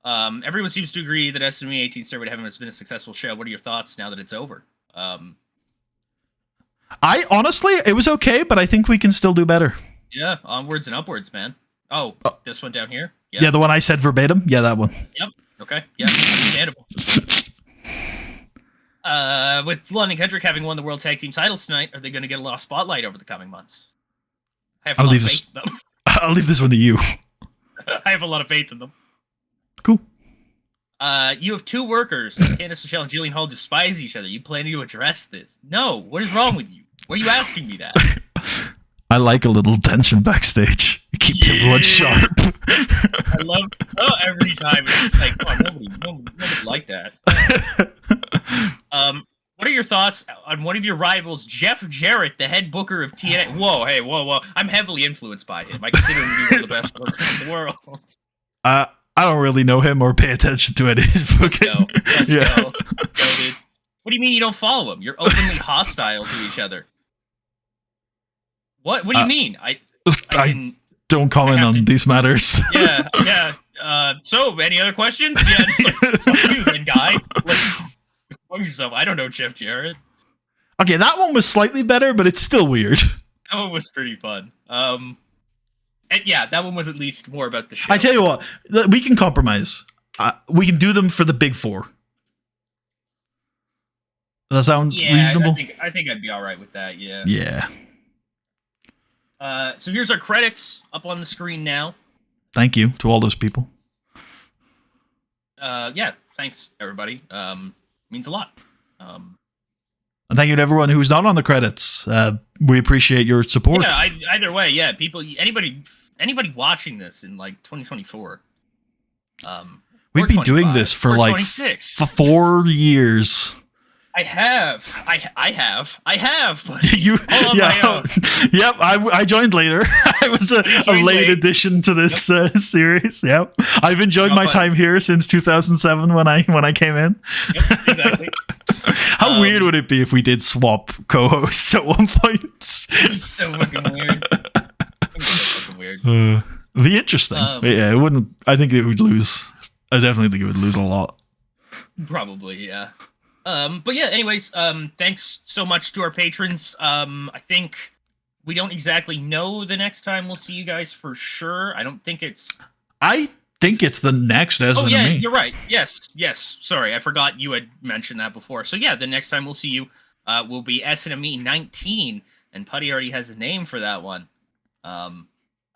Everyone seems to agree that SNME 18 Stairway to Heaven has been a successful show. What are your thoughts now that it's over? I honestly, it was okay, but I think we can still do better. Yeah, onwards and upwards, man. Oh, this one down here? Yeah, the one I said verbatim? Yeah, that one. Yep. Okay. Yeah, understandable. With London Kendrick having won the World Tag Team titles tonight, are they going to get a lot of spotlight over the coming months? I have a lot of faith in them. I'll leave this one to you. I have a lot of faith in them. Cool. You have two workers. Candice Michelle and Jillian Hall despise each other. You plan to address this? No. What is wrong with you? Why are you asking me that? I like a little tension backstage. It keeps everyone sharp. I love every time. It's just like, oh, nobody like that. What are your thoughts on one of your rivals, Jeff Jarrett, the head booker of TNA? Whoa. I'm heavily influenced by him. I consider him to be one of the best bookers in the world. I don't really know him or pay attention to it. Let's go. Dude. What do you mean you don't follow him? You're openly hostile to each other. What do you mean? I don't comment on these matters. Yeah. So any other questions? Yeah, it's like, fuck you then, guy. Like, fuck yourself. I don't know Jeff Jarrett. Okay, that one was slightly better, but it's still weird. That one was pretty fun. And yeah, that one was at least more about the show. I tell you what, we can compromise. We can do them for the big four. Does that sound reasonable? I think I'd be all right with that. Yeah. Yeah. So here's our credits up on the screen now. Thank you to all those people. Yeah. Thanks, everybody. Means a lot. And thank you to everyone who's not on the credits. We appreciate your support. Yeah. Either way, yeah. People, anybody watching this in like 2024. We've been doing this for like 4 years. I have. But you, all on my own. Yep, I joined later. I was a late addition to this series. Yep, I've enjoyed my time here since 2007 when I came in. Yep, exactly. How weird would it be if we did swap co-hosts at one point? It's so fucking weird. It'd be interesting. Yeah, it wouldn't. I think it would lose. I definitely think it would lose a lot. Probably, yeah. But yeah, anyways, thanks so much to our patrons. I think we don't exactly know the next time we'll see you guys for sure. I think it's the next SNME. Oh yeah, you're right. Yes. Sorry, I forgot you had mentioned that before. So yeah, the next time we'll see you will be SNME 19, and Putty already has a name for that one. I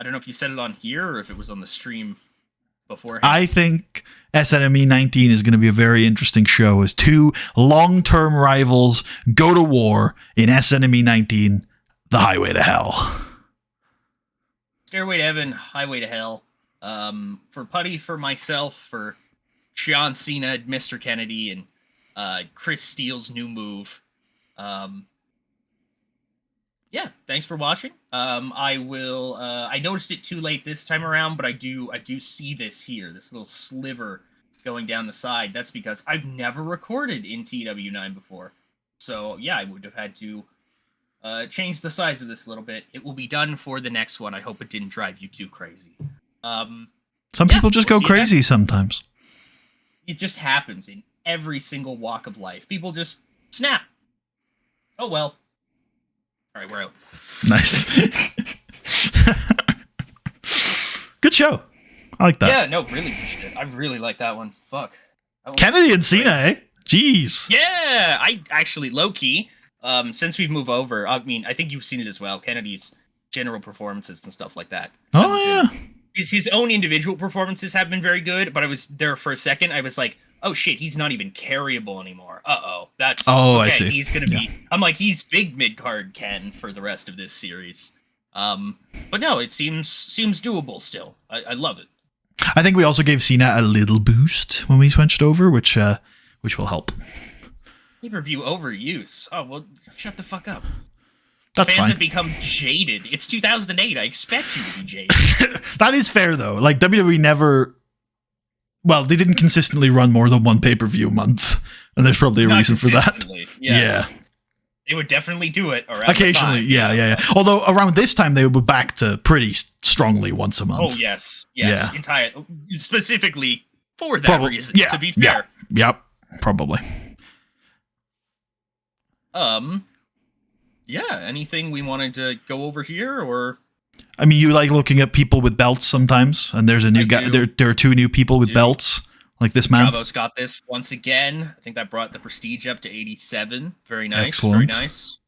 don't know if you said it on here or if it was on the stream beforehand. I think SNME 19 is going to be a very interesting show as two long-term rivals go to war in SNME 19, The Highway to Hell. Stairway to Heaven, Highway to Hell. For Putty, for myself, for John Cena, Mr. Kennedy, and Chris Steele's new move. Yeah, thanks for watching. I noticed it too late this time around, but I do see this here, this little sliver going down the side. That's because I've never recorded in TEW9 before. So yeah, I would have had to change the size of this a little bit. It will be done for the next one. I hope it didn't drive you too crazy. Some people just go crazy sometimes. It just happens in every single walk of life. People just snap. Oh well. All right, we're out. Nice. Good show. I like that. Yeah, no, really good shit. I really like that one. Fuck. Kennedy and Cena, eh? Jeez. Yeah, I actually, low-key, since we've moved over, I mean, I think you've seen it as well, Kennedy's general performances and stuff like that. Oh, yeah. His own individual performances have been very good, but I was there for a second, I was like, oh shit, he's not even carryable anymore. That's okay, I see. He's gonna be. I'm like, he's big mid card Ken for the rest of this series. But no, it seems doable still. I love it. I think we also gave Cena a little boost when we switched over, which will help. Pay-per-view overuse. Oh well, shut the fuck up. That's Fans fine. have become jaded. It's 2008. I expect you to be jaded. That is fair though. Like WWE never. Well, they didn't consistently run more than one pay-per-view a month, and there's probably a reason for that. Yes. Yeah. They would definitely do it around occasionally. The time, yeah. Although around this time they would be back to pretty strongly once a month. Oh yes. Yeah. Entire specifically for that reason. Yeah. To be fair. Yep. Probably. Yeah. Anything we wanted to go over here, or? I mean, you like looking at people with belts sometimes, and there's a new guy. There are two new people with belts, like this man. Bravo's got this once again. I think that brought the prestige up to 87. Very nice. Excellent. Very nice.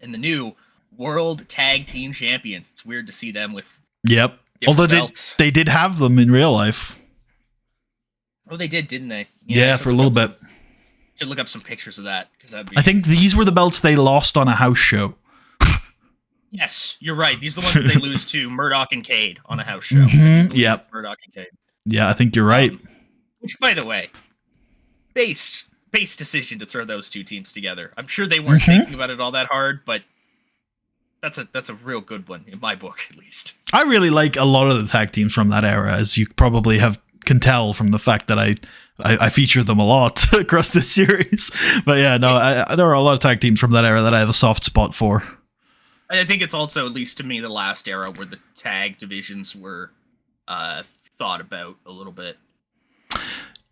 And the new World Tag Team Champions. It's weird to see them with. Yep. Although they did have them in real life. Oh, they did, didn't they? Yeah, for a little bit. Should look up some pictures of that because that'd be. I think these were the belts they lost on a house show. Yes, you're right. These are the ones that they lose to Murdoch and Cade on a house show. Mm-hmm. Yep. Murdoch and Cade. Yeah, I think you're right. Which, by the way, base decision to throw those two teams together. I'm sure they weren't thinking about it all that hard, but that's a real good one in my book, at least. I really like a lot of the tag teams from that era, as you probably can tell from the fact that I feature them a lot across this series. But yeah, no, there are a lot of tag teams from that era that I have a soft spot for. I think it's also, at least to me, the last era where the tag divisions were thought about a little bit.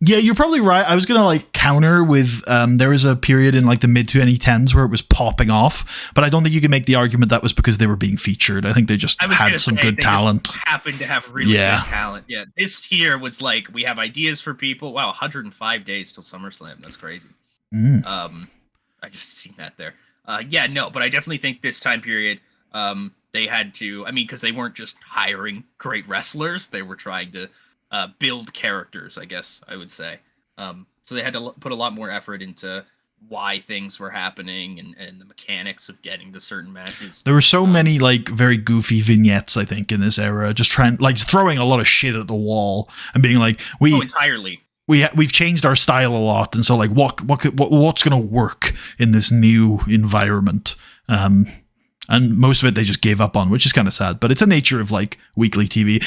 Yeah, you're probably right. I was gonna like counter with there was a period in like the mid 2010s where it was popping off, but I don't think you can make the argument that was because they were being featured. I think they just had some good talent. Happened to have really good talent. Yeah, this tier was like we have ideas for people. Wow, 105 days till SummerSlam. That's crazy. I just seen that there. Yeah, no, but I definitely think this time period, they had to. I mean, because they weren't just hiring great wrestlers; they were trying to build characters, I guess I would say. So they had to put a lot more effort into why things were happening and the mechanics of getting to certain matches. There were so many like very goofy vignettes, I think, in this era, just throwing a lot of shit at the wall and being like, entirely. We've changed our style a lot, and so like what's going to work in this new environment? And most of it they just gave up on, which is kind of sad. But it's a nature of like weekly TV.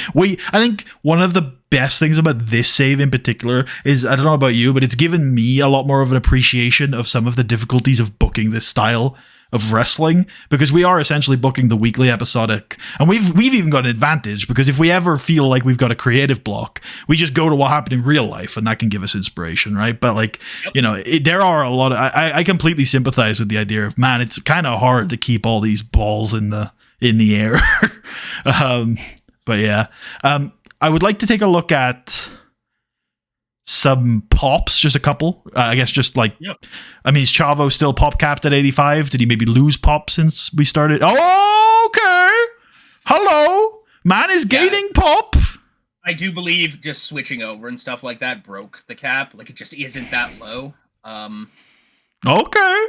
I think one of the best things about this save in particular is, I don't know about you, but it's given me a lot more of an appreciation of some of the difficulties of booking this style of wrestling, because we are essentially booking the weekly episodic, and we've even got an advantage, because if we ever feel like we've got a creative block, we just go to what happened in real life, and that can give us inspiration, right? But like, you know, there are a lot of, I completely sympathize with the idea of, man, it's kind of hard to keep all these balls in the air. But yeah, I would like to take a look at some pops, just a couple. I guess just like, I mean, is Chavo still pop capped at 85? Did he maybe lose pop since we started? Oh, okay. Hello. Man is gaining pop. I do believe just switching over and stuff like that broke the cap. Like, it just isn't that low. Okay.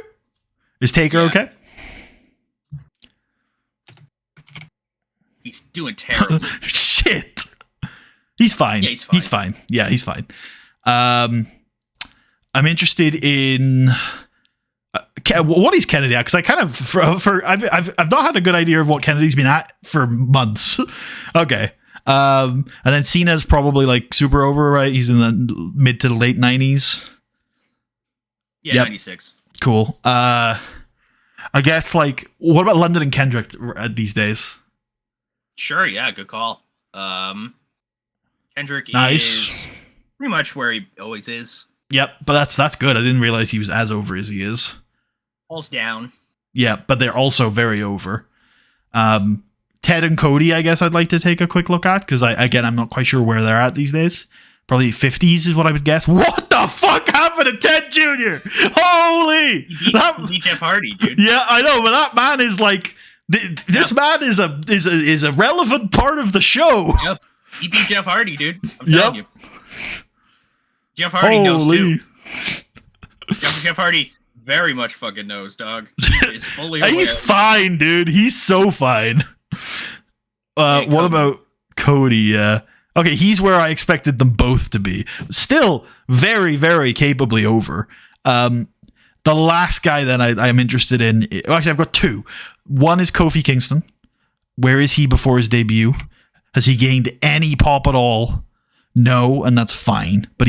Is Taker okay? He's doing terribly. Shit. He's fine. Yeah, he's fine. Yeah, he's fine. I'm interested in what is Kennedy at, because I kind of I've not had a good idea of what Kennedy's been at for months. Okay, and then Cena's probably like super over, right? He's in the mid to the late 90s. Yeah, yep. 96. Cool. I guess like, what about London and Kendrick these days? Sure. Yeah. Good call. Kendrick is pretty much where he always is. Yep, but that's good. I didn't realize he was as over as he is. Falls down. Yeah, but they're also very over. Ted and Cody, I guess I'd like to take a quick look at, because I'm not quite sure where they're at these days. Probably 50s is what I would guess. What the fuck happened to Ted Jr.? Holy! He beat Jeff Hardy, dude. Yeah, I know, but that man is like, this man is a relevant part of the show. Yep. He beat Jeff Hardy, dude. I'm telling you. Jeff Hardy knows too. Jeff Hardy very much fucking knows, dog. He is fully aware. He's fine, dude. He's so fine. What about Cody? Okay, he's where I expected them both to be. Still very, very capably over. The last guy that I'm interested in... Actually, I've got two. One is Kofi Kingston. Where is he before his debut? Has he gained any pop at all? No, and that's fine. But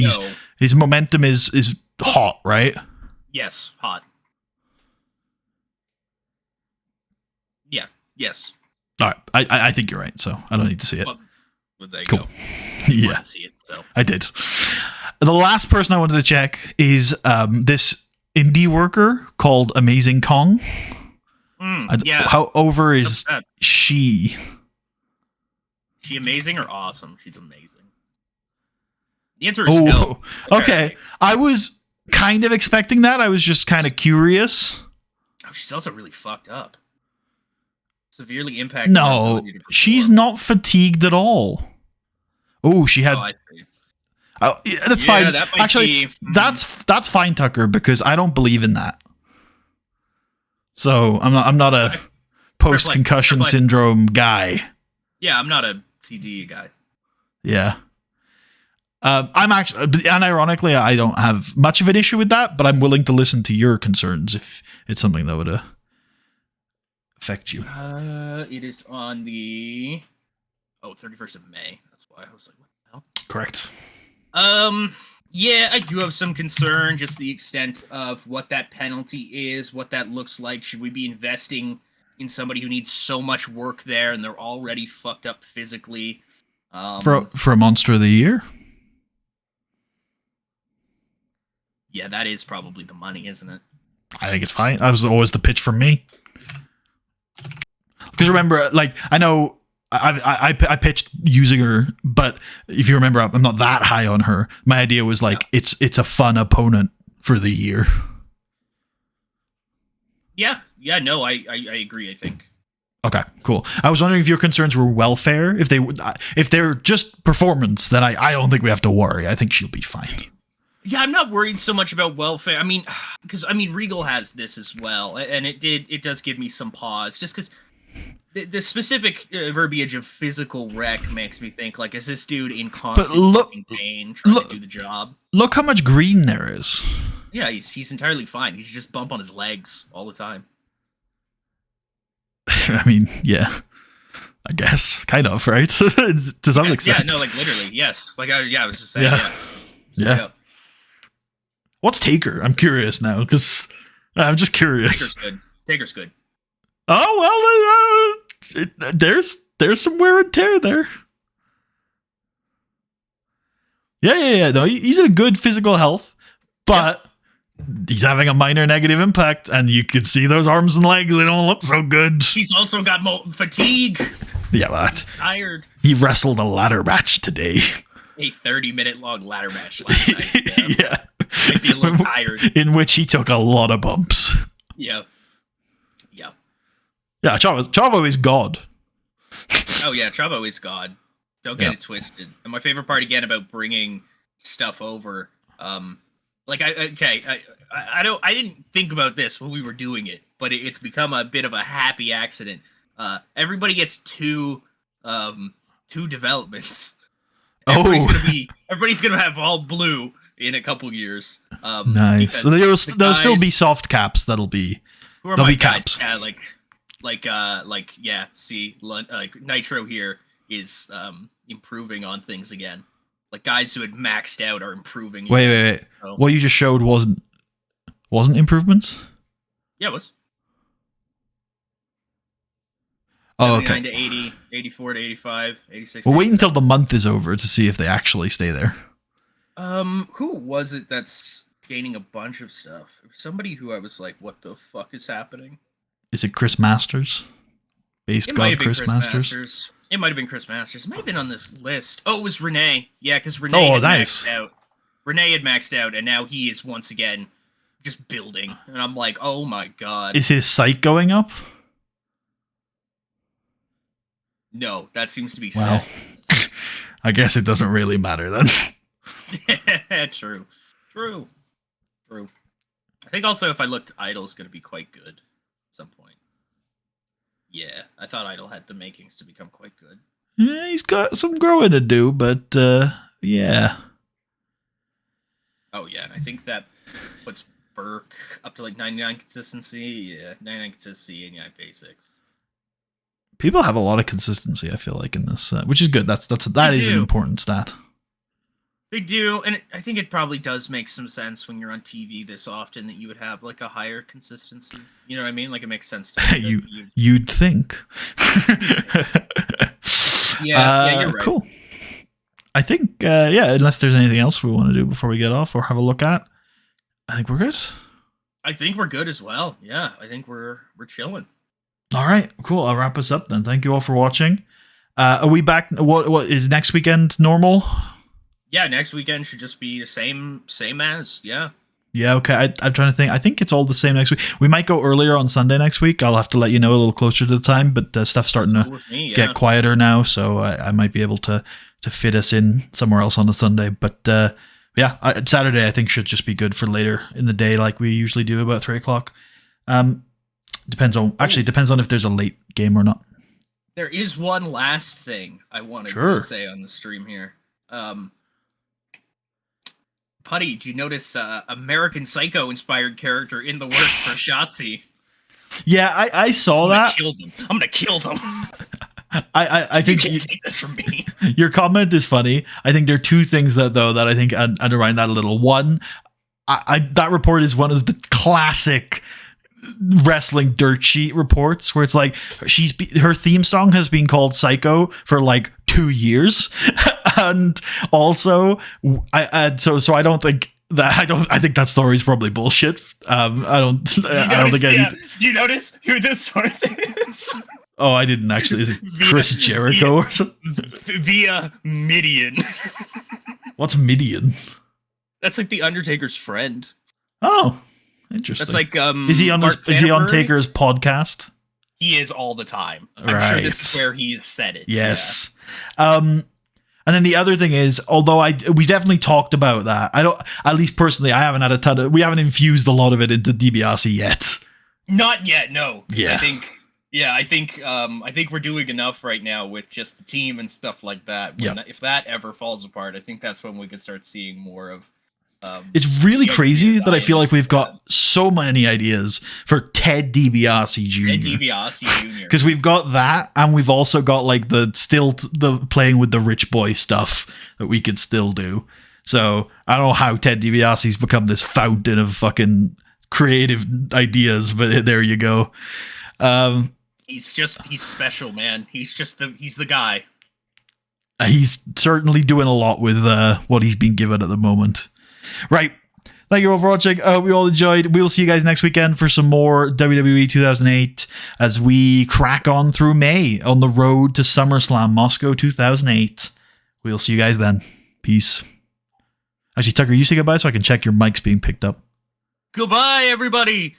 his momentum is hot, right? Yes, hot. Yeah, yes. All right, I think you're right, so I don't need to see it. Well, there you cool. Go. Yeah, see it, so. I did. The last person I wanted to check is this indie worker called Amazing Kong. Yeah. How over is she? She amazing or awesome? She's amazing. The answer is no. Okay. I was kind of expecting that. I was just kind of curious. Oh, she's also really fucked up. Severely impacted. No, she's not fatigued at all. Oh, she had... I see. That's fine. Actually, that's fine, Tucker, because I don't believe in that. So I'm not a post-concussion syndrome guy. Yeah, I'm not a CD guy. Yeah. I'm actually, and ironically, I don't have much of an issue with that, but I'm willing to listen to your concerns if it's something that would affect you. It is on the 31st of May. That's why I was like, what the hell? Correct. Yeah, I do have some concern, just the extent of what that penalty is, what that looks like. Should we be investing in somebody who needs so much work there and they're already fucked up physically? For a Monster of the Year? Yeah, that is probably the money, isn't it? I think it's fine. That was always the pitch from me. Because remember, like, I know I pitched using her, but if you remember, I'm not that high on her. My idea was like, it's a fun opponent for the year. Yeah, no, I agree, I think. Okay, cool. I was wondering if your concerns were welfare. If they're just performance, then I don't think we have to worry. I think she'll be fine. Yeah, I'm not worried so much about welfare. I mean, because Regal has this as well, and it does give me some pause, just because the specific verbiage of physical wreck makes me think, like, is this dude in constant pain trying to do the job? Look how much green there is. Yeah, he's entirely fine. He should just bump on his legs all the time. I mean, yeah, I guess, kind of, right? To some extent. Yeah, no, like literally, yes. Like, I was just saying, yeah. What's Taker? I'm curious now, because I'm just curious. Taker's good. Oh, well, there's some wear and tear there. Yeah. No, he's in good physical health, but he's having a minor negative impact, and you can see those arms and legs. They don't look so good. He's also got fatigue. Yeah, but he's tired. He wrestled a ladder match today. A 30-minute long ladder match last night. Yeah. Might be a little tired. In which he took a lot of bumps. Yeah. Yeah, Chavo is God. Oh yeah, Chavo is God. Don't get it twisted. And my favorite part again about bringing stuff over, like I didn't think about this when we were doing it, but it's become a bit of a happy accident. Everybody gets two developments. Everybody's gonna have all blue in a couple years. Nice. So there'll still be soft caps. There'll be caps. Yeah, like Nitro here is improving on things again. Like guys who had maxed out are improving. Wait. So. What you just showed wasn't improvements? Yeah, it was. Oh, okay. 79 to 80, 84 to 85, 86. Well, wait until the month is over to see if they actually stay there. Who was it that's gaining a bunch of stuff? Somebody who I was like, what the fuck is happening? Is it Chris Masters? Based God Chris Masters? It might have been Chris Masters. It might have been on this list. Oh, it was Renee. Yeah, because Renee had maxed out. Renee had maxed out, and now he is once again just building. And I'm like, oh my god. Is his site going up? No, that seems to be set. I guess it doesn't really matter then. True. I think also if I looked, Idol's going to be quite good at some point. Yeah, I thought Idol had the makings to become quite good. Yeah, he's got some growing to do, but yeah. Oh yeah, and I think that puts Burke up to like 99 consistency. Yeah, 99 consistency and basics. People have a lot of consistency, I feel like, in this, which is good. That is an important stat. They do, and I think it probably does make some sense when you're on TV this often that you would have like a higher consistency. You know what I mean? Like it makes sense to me. You'd think. Yeah, you're right. Cool. I think, unless there's anything else we want to do before we get off or have a look at, I think we're good. I think we're good as well. Yeah, I think we're chilling. All right, cool. I'll wrap us up then. Thank you all for watching. Are we back? What is next weekend normal? Yeah, next weekend should just be the same as, yeah. Yeah, okay. I'm trying to think. I think it's all the same next week. We might go earlier on Sunday next week. I'll have to let you know a little closer to the time, but stuff's starting to get quieter now, so I might be able to fit us in somewhere else on the Sunday. But Saturday I think should just be good for later in the day like we usually do, about 3 o'clock. Depends on if there's a late game or not. There is one last thing I wanted to say on the stream here. Putty, did you notice American Psycho inspired character in the works for Shotzi? Yeah, I saw that. I'm gonna kill them. I think you can't take this from me. Your comment is funny. I think there are two things that I think undermine that a little. One, that report is one of the classic wrestling dirt sheet reports where it's like her theme song has been called Psycho for like 2 years, and also I don't think that I think that story is probably bullshit. I don't think do you notice who this source is? Oh, I didn't actually. Is it Chris Jericho or something? Via Midian. What's Midian? That's like the Undertaker's friend. Oh, interesting. That's like is he on Taker's podcast? He is all the time. I'm right. sure this is where he has said it. Yes. Yeah. And then the other thing is, although we definitely talked about that, at least personally, I haven't had we haven't infused a lot of it into DiBiase yet. Not yet, no. Yeah. I think we're doing enough right now with just the team and stuff like that. If that ever falls apart, I think that's when we could start seeing more of. It's really crazy that I feel like we've got so many ideas for Ted DiBiase Jr. Ted DiBiase Jr. Because we've got that, and we've also got like the playing with the rich boy stuff that we could still do. So I don't know how Ted DiBiase's become this fountain of fucking creative ideas, but there you go. He's special, man. He's the guy. He's certainly doing a lot with what he's been given at the moment. Right. Thank you all for watching. I hope you all enjoyed. We will see you guys next weekend for some more WWE 2008 as we crack on through May on the road to SummerSlam Moscow 2008. We'll see you guys then. Peace. Actually, Tucker, you say goodbye so I can check your mic's being picked up. Goodbye, everybody.